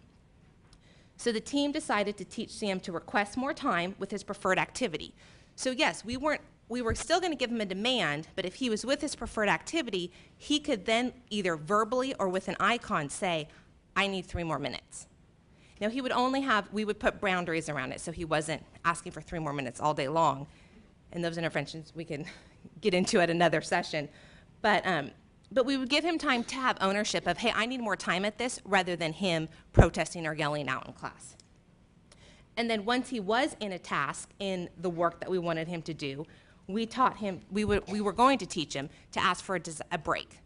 So the team decided to teach CM to request more time with his preferred activity. So yes, we were still going to give him a demand, but if he was with his preferred activity, he could then either verbally or with an icon say, I need 3 more minutes. Now he would we would put boundaries around it so he wasn't asking for 3 more minutes all day long. And those interventions we can get into at another session. But we would give him time to have ownership of, hey, I need more time at this, rather than him protesting or yelling out in class. And then once he was in a task in the work that we wanted him to do, we taught him, we were going to teach him to ask for a break.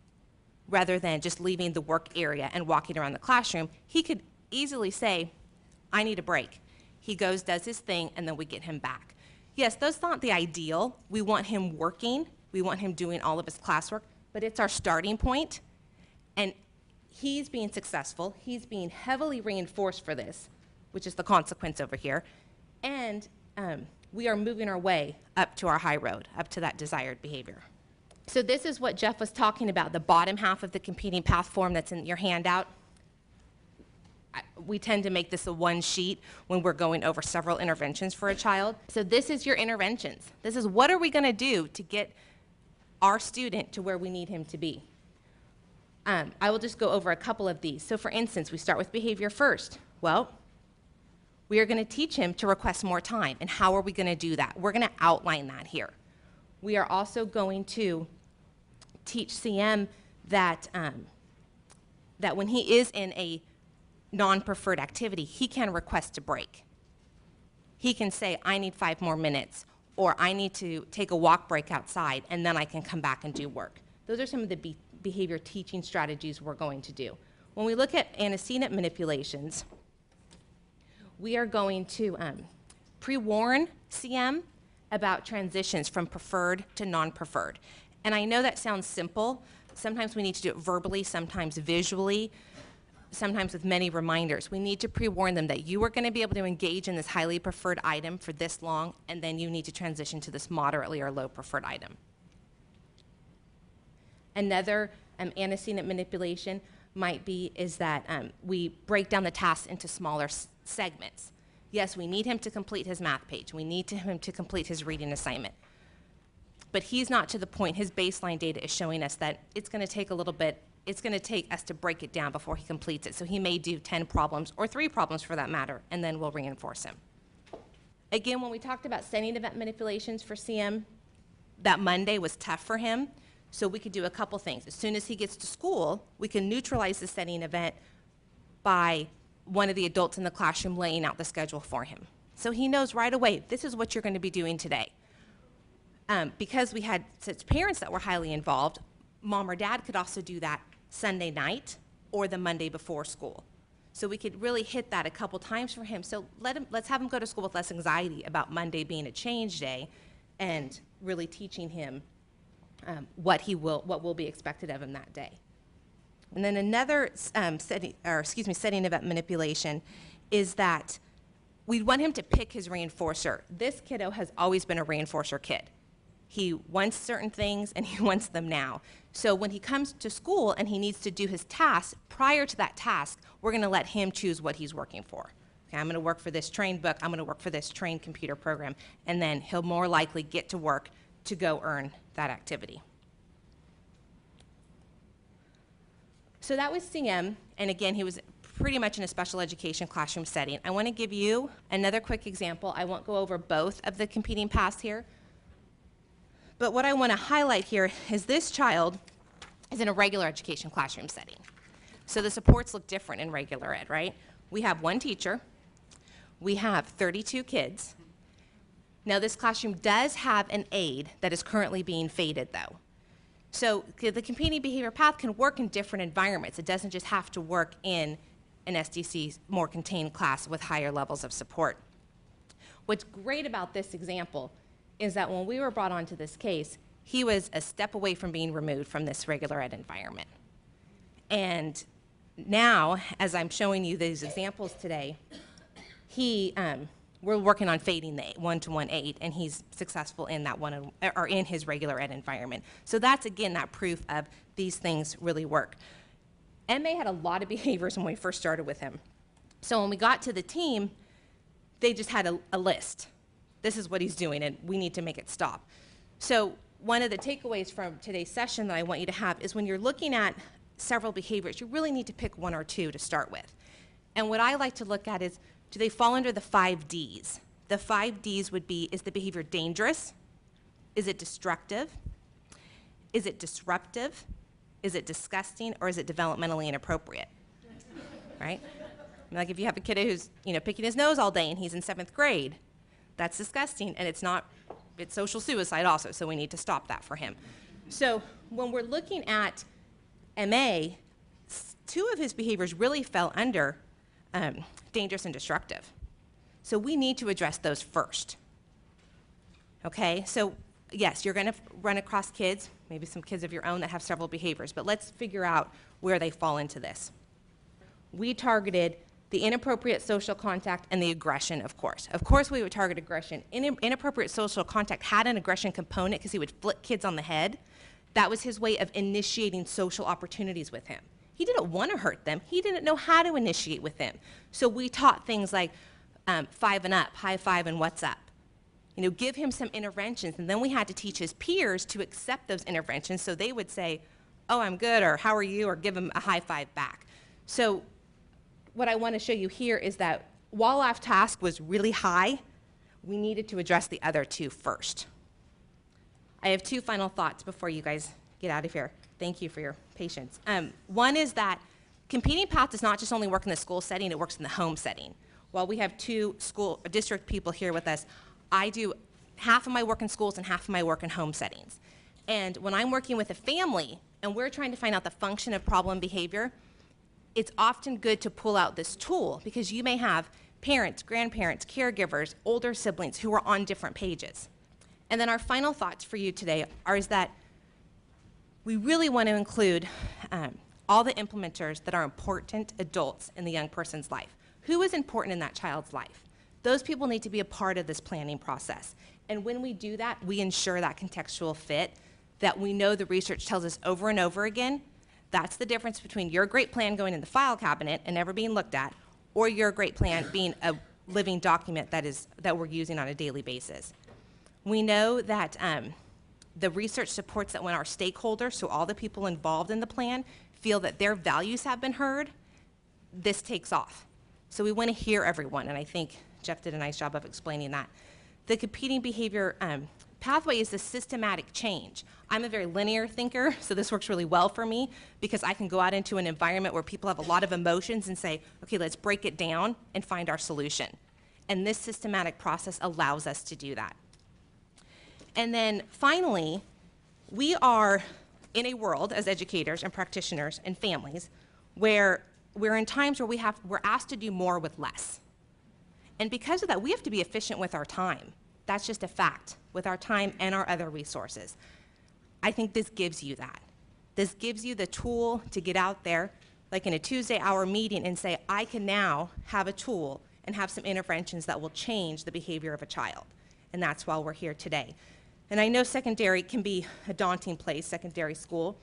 Rather than just leaving the work area and walking around the classroom, he could easily say, I need a break. He goes, does his thing, and then we get him back. Yes, that's not the ideal. We want him working. We want him doing all of his classwork, but it's our starting point. And he's being successful. He's being heavily reinforced for this, which is the consequence over here. And we are moving our way up to our high road, up to that desired behavior. So this is what Jeff was talking about, the bottom half of the competing path form that's in your handout. We tend to make this a one sheet when we're going over several interventions for a child. So this is your interventions. This is what are we going to do to get our student to where we need him to be. I will just go over a couple of these. So for instance, we start with behavior first. Well, we are going to teach him to request more time. And how are we going to do that? We're going to outline that here. We are also going to teach CM that, that when he is in a non-preferred activity, he can request a break. He can say, I need 5 more minutes, or I need to take a walk break outside, and then I can come back and do work. Those are some of the behavior teaching strategies we're going to do. When we look at antecedent manipulations, we are going to pre-warn CM about transitions from preferred to non-preferred. And I know that sounds simple, Sometimes we need to do it verbally, sometimes visually, sometimes with many reminders. We need to pre-warn them that you are going to be able to engage in this highly preferred item for this long, and then you need to transition to this moderately or low preferred item. Another antecedent manipulation might be is that we break down the tasks into smaller segments. Yes, we need him to complete his math page. We need him to complete his reading assignment. But he's not to the point, his baseline data is showing us that it's going to take a little bit, it's going to take us to break it down before he completes it. So he may do 10 problems, or 3 problems for that matter, and then we'll reinforce him. Again, when we talked about setting event manipulations for CM, that Monday was tough for him. So we could do a couple things. As soon as he gets to school, we can neutralize the setting event by one of the adults in the classroom laying out the schedule for him. So he knows right away, this is what you're going to be doing today. Because we had such parents that were highly involved, mom or dad could also do that Sunday night or the Monday before school. So we could really hit that a couple times for him. So let's have him go to school with less anxiety about Monday being a change day, and really teaching him what will be expected of him that day. And then another setting event manipulation is that we want him to pick his reinforcer. This kiddo has always been a reinforcer kid. He wants certain things and he wants them now. So when he comes to school and he needs to do his task, prior to that task, we're going to let him choose what he's working for. Okay, I'm going to work for this trained book, I'm going to work for this trained computer program, and then he'll more likely get to work to go earn that activity. So that was CM, and again, he was pretty much in a special education classroom setting. I want to give you another quick example. I won't go over both of the competing paths here, but what I want to highlight here is this child is in a regular education classroom setting. So the supports look different in regular ed, right? We have one teacher, we have 32 kids. Now this classroom does have an aide that is currently being faded though. So the competing behavior path can work in different environments. It doesn't just have to work in an SDC more contained class with higher levels of support. What's great about this example is that when we were brought onto this case, he was a step away from being removed from this regular ed environment. And now, as I'm showing you these examples today, we're working on fading the one-to-one aid, and he's successful in that or in his regular ed environment. So that's, again, that proof of these things really work. MA had a lot of behaviors when we first started with him. So when we got to the team, they just had a list. This is what he's doing, and we need to make it stop. So one of the takeaways from today's session that I want you to have is when you're looking at several behaviors, you really need to pick 1 or 2 to start with. And what I like to look at is, do they fall under the 5 Ds? The 5 Ds would be, is the behavior dangerous? Is it destructive? Is it disruptive? Is it disgusting? Or is it developmentally inappropriate? Right? Like if you have a kid who's picking his nose all day and he's in 7th grade, that's disgusting, and it's social suicide also, so we need to stop that for him. So when we're looking at MA, 2 of his behaviors really fell under dangerous and destructive. So we need to address those first. Okay, so yes, you're going to run across kids, maybe some kids of your own that have several behaviors, but let's figure out where they fall into this. We targeted the inappropriate social contact and the aggression, of course. Of course we would target aggression. Inappropriate social contact had an aggression component because he would flip kids on the head. That was his way of initiating social opportunities with him. He didn't want to hurt them. He didn't know how to initiate with them. So we taught things like 5 and up, high five, and what's up. Give him some interventions, and then we had to teach his peers to accept those interventions, so they would say, oh, I'm good, or how are you, or give him a high five back. So what I want to show you here is that while our task was really high, we needed to address the other 2 first. I have 2 final thoughts before you guys get out of here. Thank you for your patience. One is that competing path does not just only work in the school setting, it works in the home setting. While we have 2 school district people here with us, I do half of my work in schools and half of my work in home settings. And when I'm working with a family and we're trying to find out the function of problem behavior, it's often good to pull out this tool because you may have parents, grandparents, caregivers, older siblings who are on different pages. And then our final thoughts for you today is that we really want to include all the implementers that are important adults in the young person's life. Who is important in that child's life? Those people need to be a part of this planning process. And when we do that, we ensure that contextual fit that we know the research tells us over and over again. That's the difference between your great plan going in the file cabinet and never being looked at, or your great plan being a living document that we're using on a daily basis. We know that the research supports that when our stakeholders, so all the people involved in the plan, feel that their values have been heard, this takes off. So we want to hear everyone, and I think Jeff did a nice job of explaining that. The competing behavior pathway is a systematic change. I'm a very linear thinker, so this works really well for me because I can go out into an environment where people have a lot of emotions and say, okay, let's break it down and find our solution. And this systematic process allows us to do that. And then finally, we are in a world as educators and practitioners and families where we're in times where we're asked to do more with less. And because of that, we have to be efficient with our time. That's just a fact, with our time and our other resources. I think this gives you that. This gives you the tool to get out there, like in a Tuesday hour meeting, and say, I can now have a tool and have some interventions that will change the behavior of a child. And that's why we're here today. And I know secondary can be a daunting place, secondary school,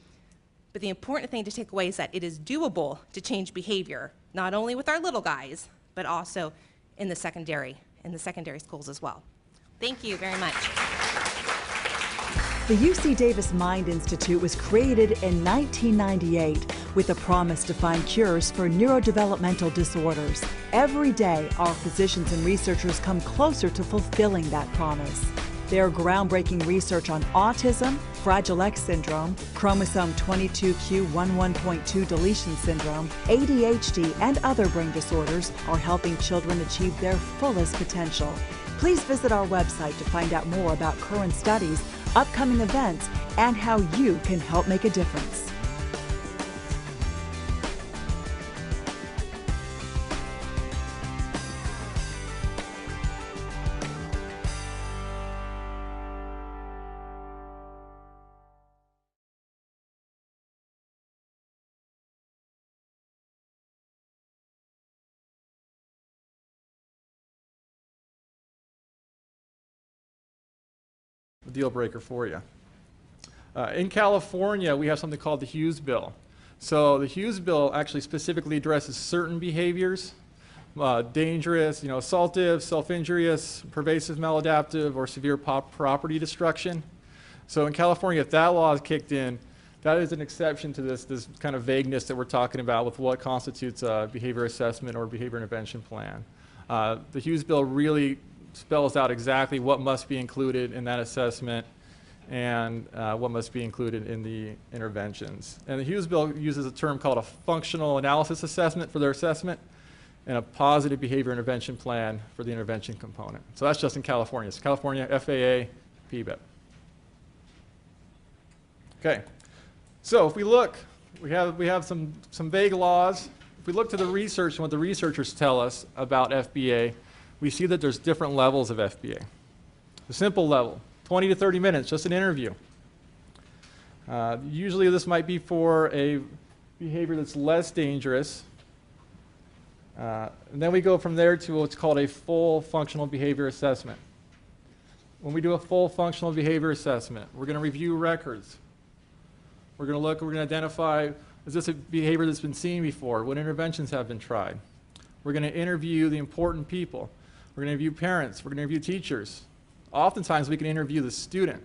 but the important thing to take away is that it is doable to change behavior, not only with our little guys, but also in the secondary schools as well. Thank you very much. The UC Davis Mind Institute was created in 1998 with a promise to find cures for neurodevelopmental disorders. Every day, our physicians and researchers come closer to fulfilling that promise. Their groundbreaking research on autism, Fragile X syndrome, chromosome 22q11.2 deletion syndrome, ADHD, and other brain disorders are helping children achieve their fullest potential. Please visit our website to find out more about current studies, upcoming events, and how you can help make a difference. Deal breaker for you. In California, we have something called the Hughes Bill. So the Hughes Bill actually specifically addresses certain behaviors, dangerous, assaultive, self-injurious, pervasive maladaptive, or severe property destruction. So in California, if that law is kicked in, that is an exception to this kind of vagueness that we're talking about with what constitutes a behavior assessment or behavior intervention plan. The Hughes Bill really spells out exactly what must be included in that assessment and what must be included in the interventions. And the Hughes Bill uses a term called a functional analysis assessment for their assessment and a positive behavior intervention plan for the intervention component. So that's just in California. It's California, FAA, PBIP. Okay, so if we look, we have some vague laws. If we look to the research and what the researchers tell us about FBA, we see that there's different levels of FBA. The simple level, 20 to 30 minutes, just an interview. Usually this might be for a behavior that's less dangerous. And then we go from there to what's called a full functional behavior assessment. When we do a full functional behavior assessment, we're going to review records. We're going to look, we're going to identify, is this a behavior that's been seen before? What interventions have been tried? We're going to interview the important people. We're going to interview parents. We're going to interview teachers. Oftentimes, we can interview the student.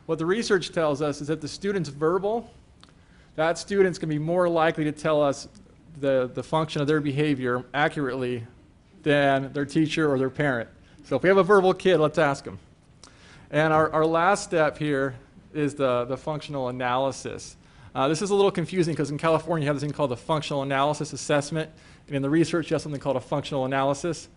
What the research tells us is that the student's verbal, that student's going to be more likely to tell us the function of their behavior accurately than their teacher or their parent. So if we have a verbal kid, let's ask them. And our last step here is the functional analysis. This is a little confusing because in California, you have this thing called the functional analysis assessment. And in the research, you have something called a functional analysis.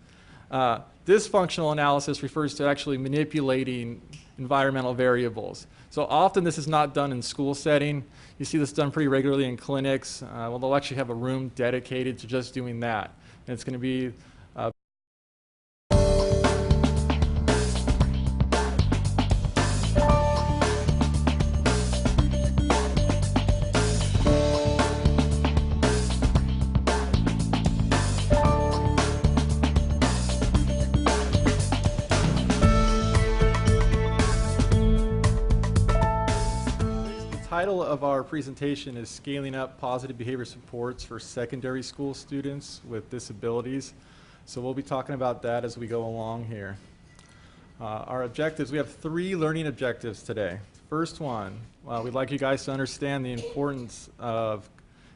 This functional analysis refers to actually manipulating environmental variables. So often this is not done in school setting. You see this done pretty regularly in clinics. Well, they'll actually have a room dedicated to just doing that. And it's going to be title of our presentation is Scaling Up Positive Behavior Supports for Secondary School Students with Disabilities. So we'll be talking about that as we go along here. Our objectives, we have 3 learning objectives today. First one, we'd like you guys to understand the importance of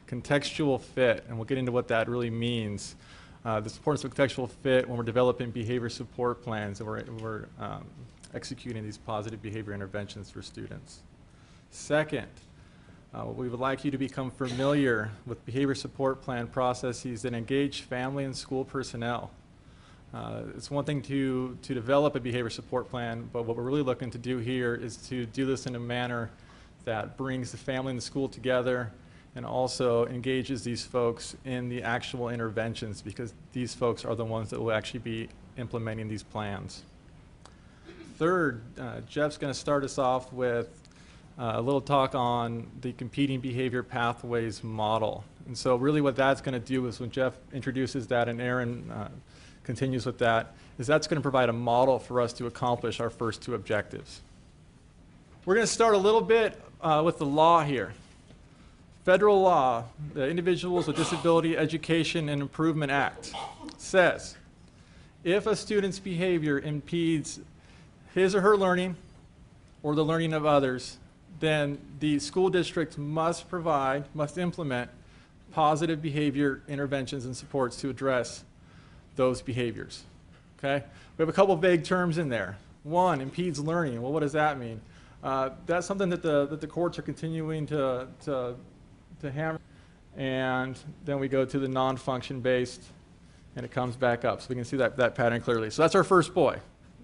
contextual fit, and we'll get into what that really means. The importance of contextual fit when we're developing behavior support plans and we're executing these positive behavior interventions for students. Second, we would like you to become familiar with behavior support plan processes that engage family and school personnel. It's one thing to develop a behavior support plan, but what we're really looking to do here is to do this in a manner that brings the family and the school together and also engages these folks in the actual interventions, because these folks are the ones that will actually be implementing these plans. Third, Jeff's going to start us off with a little talk on the competing behavior pathways model. And so really what that's going to do is, when Jeff introduces that and Aaron continues with that, is that's going to provide a model for us to accomplish our first 2 objectives. We're going to start a little bit with the law here. Federal law, the Individuals with Disability Education and Improvement Act, says if a student's behavior impedes his or her learning or the learning of others, then the school district must implement positive behavior interventions and supports to address those behaviors. Okay? We have a couple vague terms in there. One, impedes learning. Well, what does that mean? That's something that the courts are continuing to hammer. And then we go to the non-function based, and it comes back up. So we can see that pattern clearly. So that's our first boy.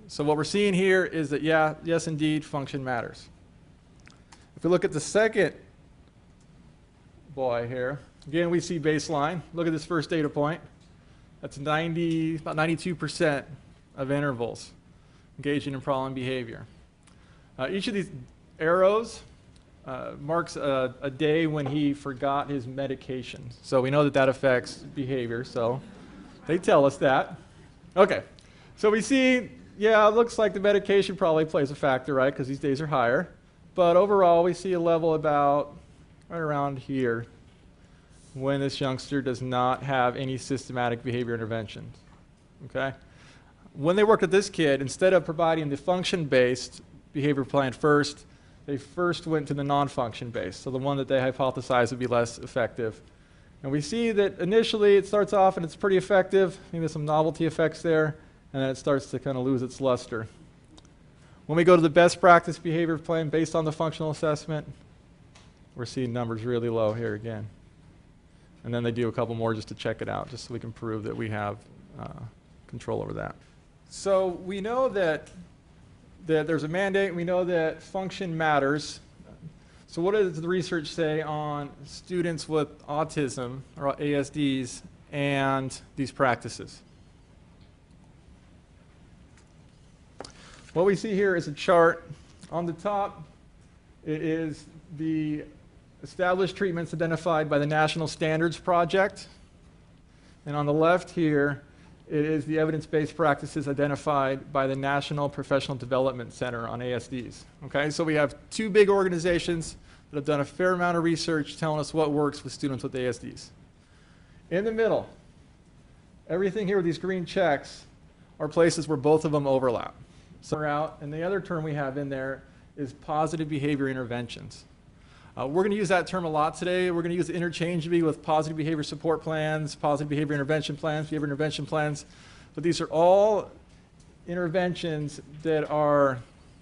So what we're seeing here is that, yes, indeed, function matters. If we look at the second boy here, again, we see baseline. Look at this first data point. That's about 92% of intervals engaging in problem behavior. Each of these arrows marks a day when he forgot his medication. So we know that that affects behavior, so they tell us that. Okay, so we see, it looks like the medication probably plays a factor, right, because these days are higher. But overall, we see a level about right around here when this youngster does not have any systematic behavior interventions, okay? When they worked with this kid, instead of providing the function-based behavior plan first, they first went to the non-function-based, so the one that they hypothesized would be less effective. And we see that initially it starts off and it's pretty effective. Maybe there's some novelty effects there, and then it starts to kind of lose its luster. When we go to the best practice behavior plan based on the functional assessment, we're seeing numbers really low here again. And then they do a couple more just to check it out, just so we can prove that we have control over that. So we know that there's a mandate. We know that function matters. So what does the research say on students with autism, or ASDs, and these practices? What we see here is a chart. On the top, it is the established treatments identified by the National Standards Project. And on the left here, it is the evidence-based practices identified by the National Professional Development Center on ASDs. Okay, so we have 2 big organizations that have done a fair amount of research telling us what works with students with ASDs. In the middle, everything here with these green checks are places where both of them overlap. So we're out, and the other term we have in there is positive behavior interventions. We're going to use that term a lot today. We're going to use it interchangeably with positive behavior support plans, positive behavior intervention plans, behavior intervention plans. But these are all interventions that are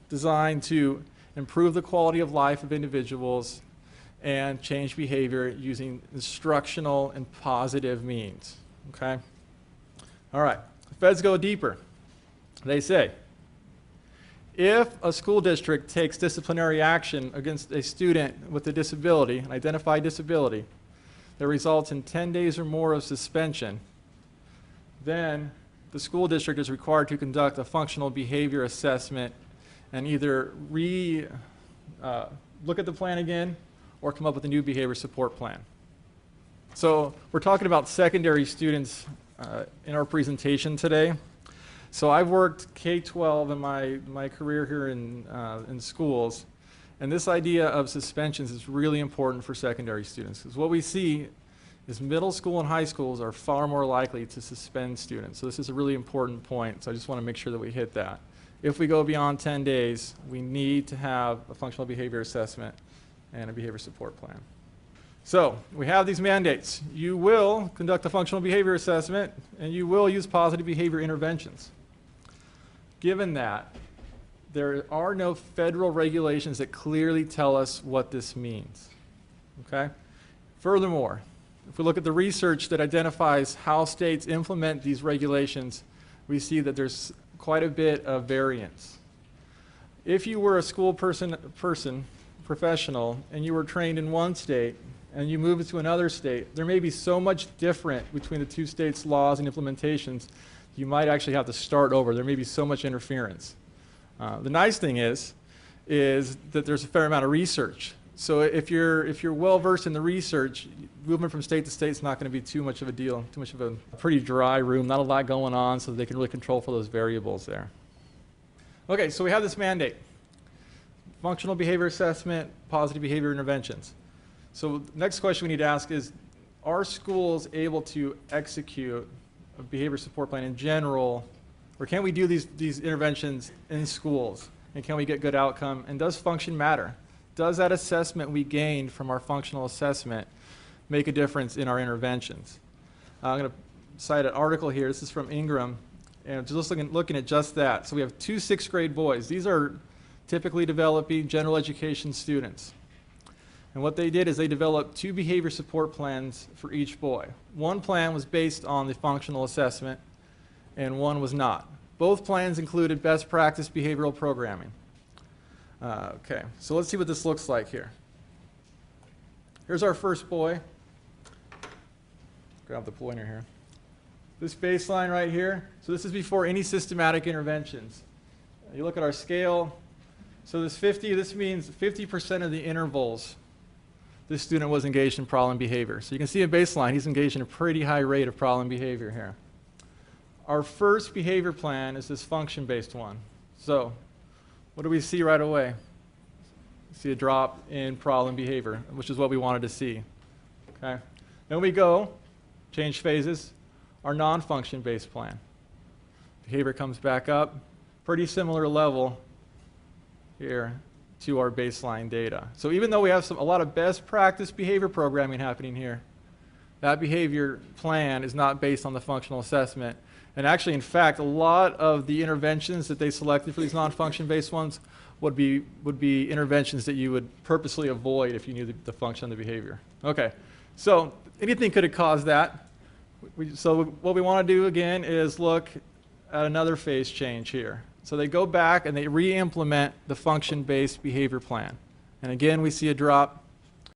designed to improve the quality of life of individuals and change behavior using instructional and positive means. Okay? All right. The feds go deeper. They say, if a school district takes disciplinary action against a student with a disability, an identified disability, that results in 10 days or more of suspension, then the school district is required to conduct a functional behavior assessment and either look at the plan again or come up with a new behavior support plan. So we're talking about secondary students in our presentation today. So I've worked K-12 in my career here in schools, And this idea of suspensions is really important for secondary students, because what we see is middle school and high schools are far more likely to suspend students. So this is a really important point, so I just want to make sure that we hit that. If we go beyond 10 days, we need to have a functional behavior assessment and a behavior support plan. So we have these mandates. You will conduct a functional behavior assessment, and you will use positive behavior interventions. Given that, there are no federal regulations that clearly tell us what this means. Okay? Furthermore, if we look at the research that identifies how states implement these regulations, we see that there's quite a bit of variance. If you were a school professional, and you were trained in one state, and you move to another state, there may be so much different between the two states' laws and implementations, you might actually have to start over. There may be so much interference. The nice thing is that there's a fair amount of research. So if you're well versed in the research, movement from state to state is not going to be too much of a deal, too much of a pretty dry room, not a lot going on, so they can really control for those variables there. Okay, so we have this mandate. Functional behavior assessment, positive behavior interventions. So the next question we need to ask is, are schools able to execute a behavior support plan in general, or can we do these interventions in schools? And can we get good outcome? And does function matter? Does that assessment we gained from our functional assessment make a difference in our interventions? I'm going to cite an article here. This is from Ingram, and just looking at just that. So we have 2 6th grade boys. These are typically developing general education students. And what they did is they developed 2 behavior support plans for each boy. One plan was based on the functional assessment, and one was not. Both plans included best practice behavioral programming. Okay, so let's see what this looks like here. Here's our first boy. Grab the pointer here. This baseline right here, so this is before any systematic interventions. You look at our scale, so this 50, this means 50% of the intervals this student was engaged in problem behavior. So you can see a baseline, he's engaged in a pretty high rate of problem behavior here. Our first behavior plan is this function-based one. So what do we see right away? We see a drop in problem behavior, which is what we wanted to see. Okay. Then we go, change phases, our non-function based plan. Behavior comes back up, pretty similar level here to our baseline data. So even though we have a lot of best practice behavior programming happening here, that behavior plan is not based on the functional assessment. And actually, in fact, a lot of the interventions that they selected for these non-function based ones would be interventions that you would purposely avoid if you knew the function of the behavior. Okay, so anything could have caused that. So what we want to do again is look at another phase change here. So they go back and they re-implement the function-based behavior plan. And again, we see a drop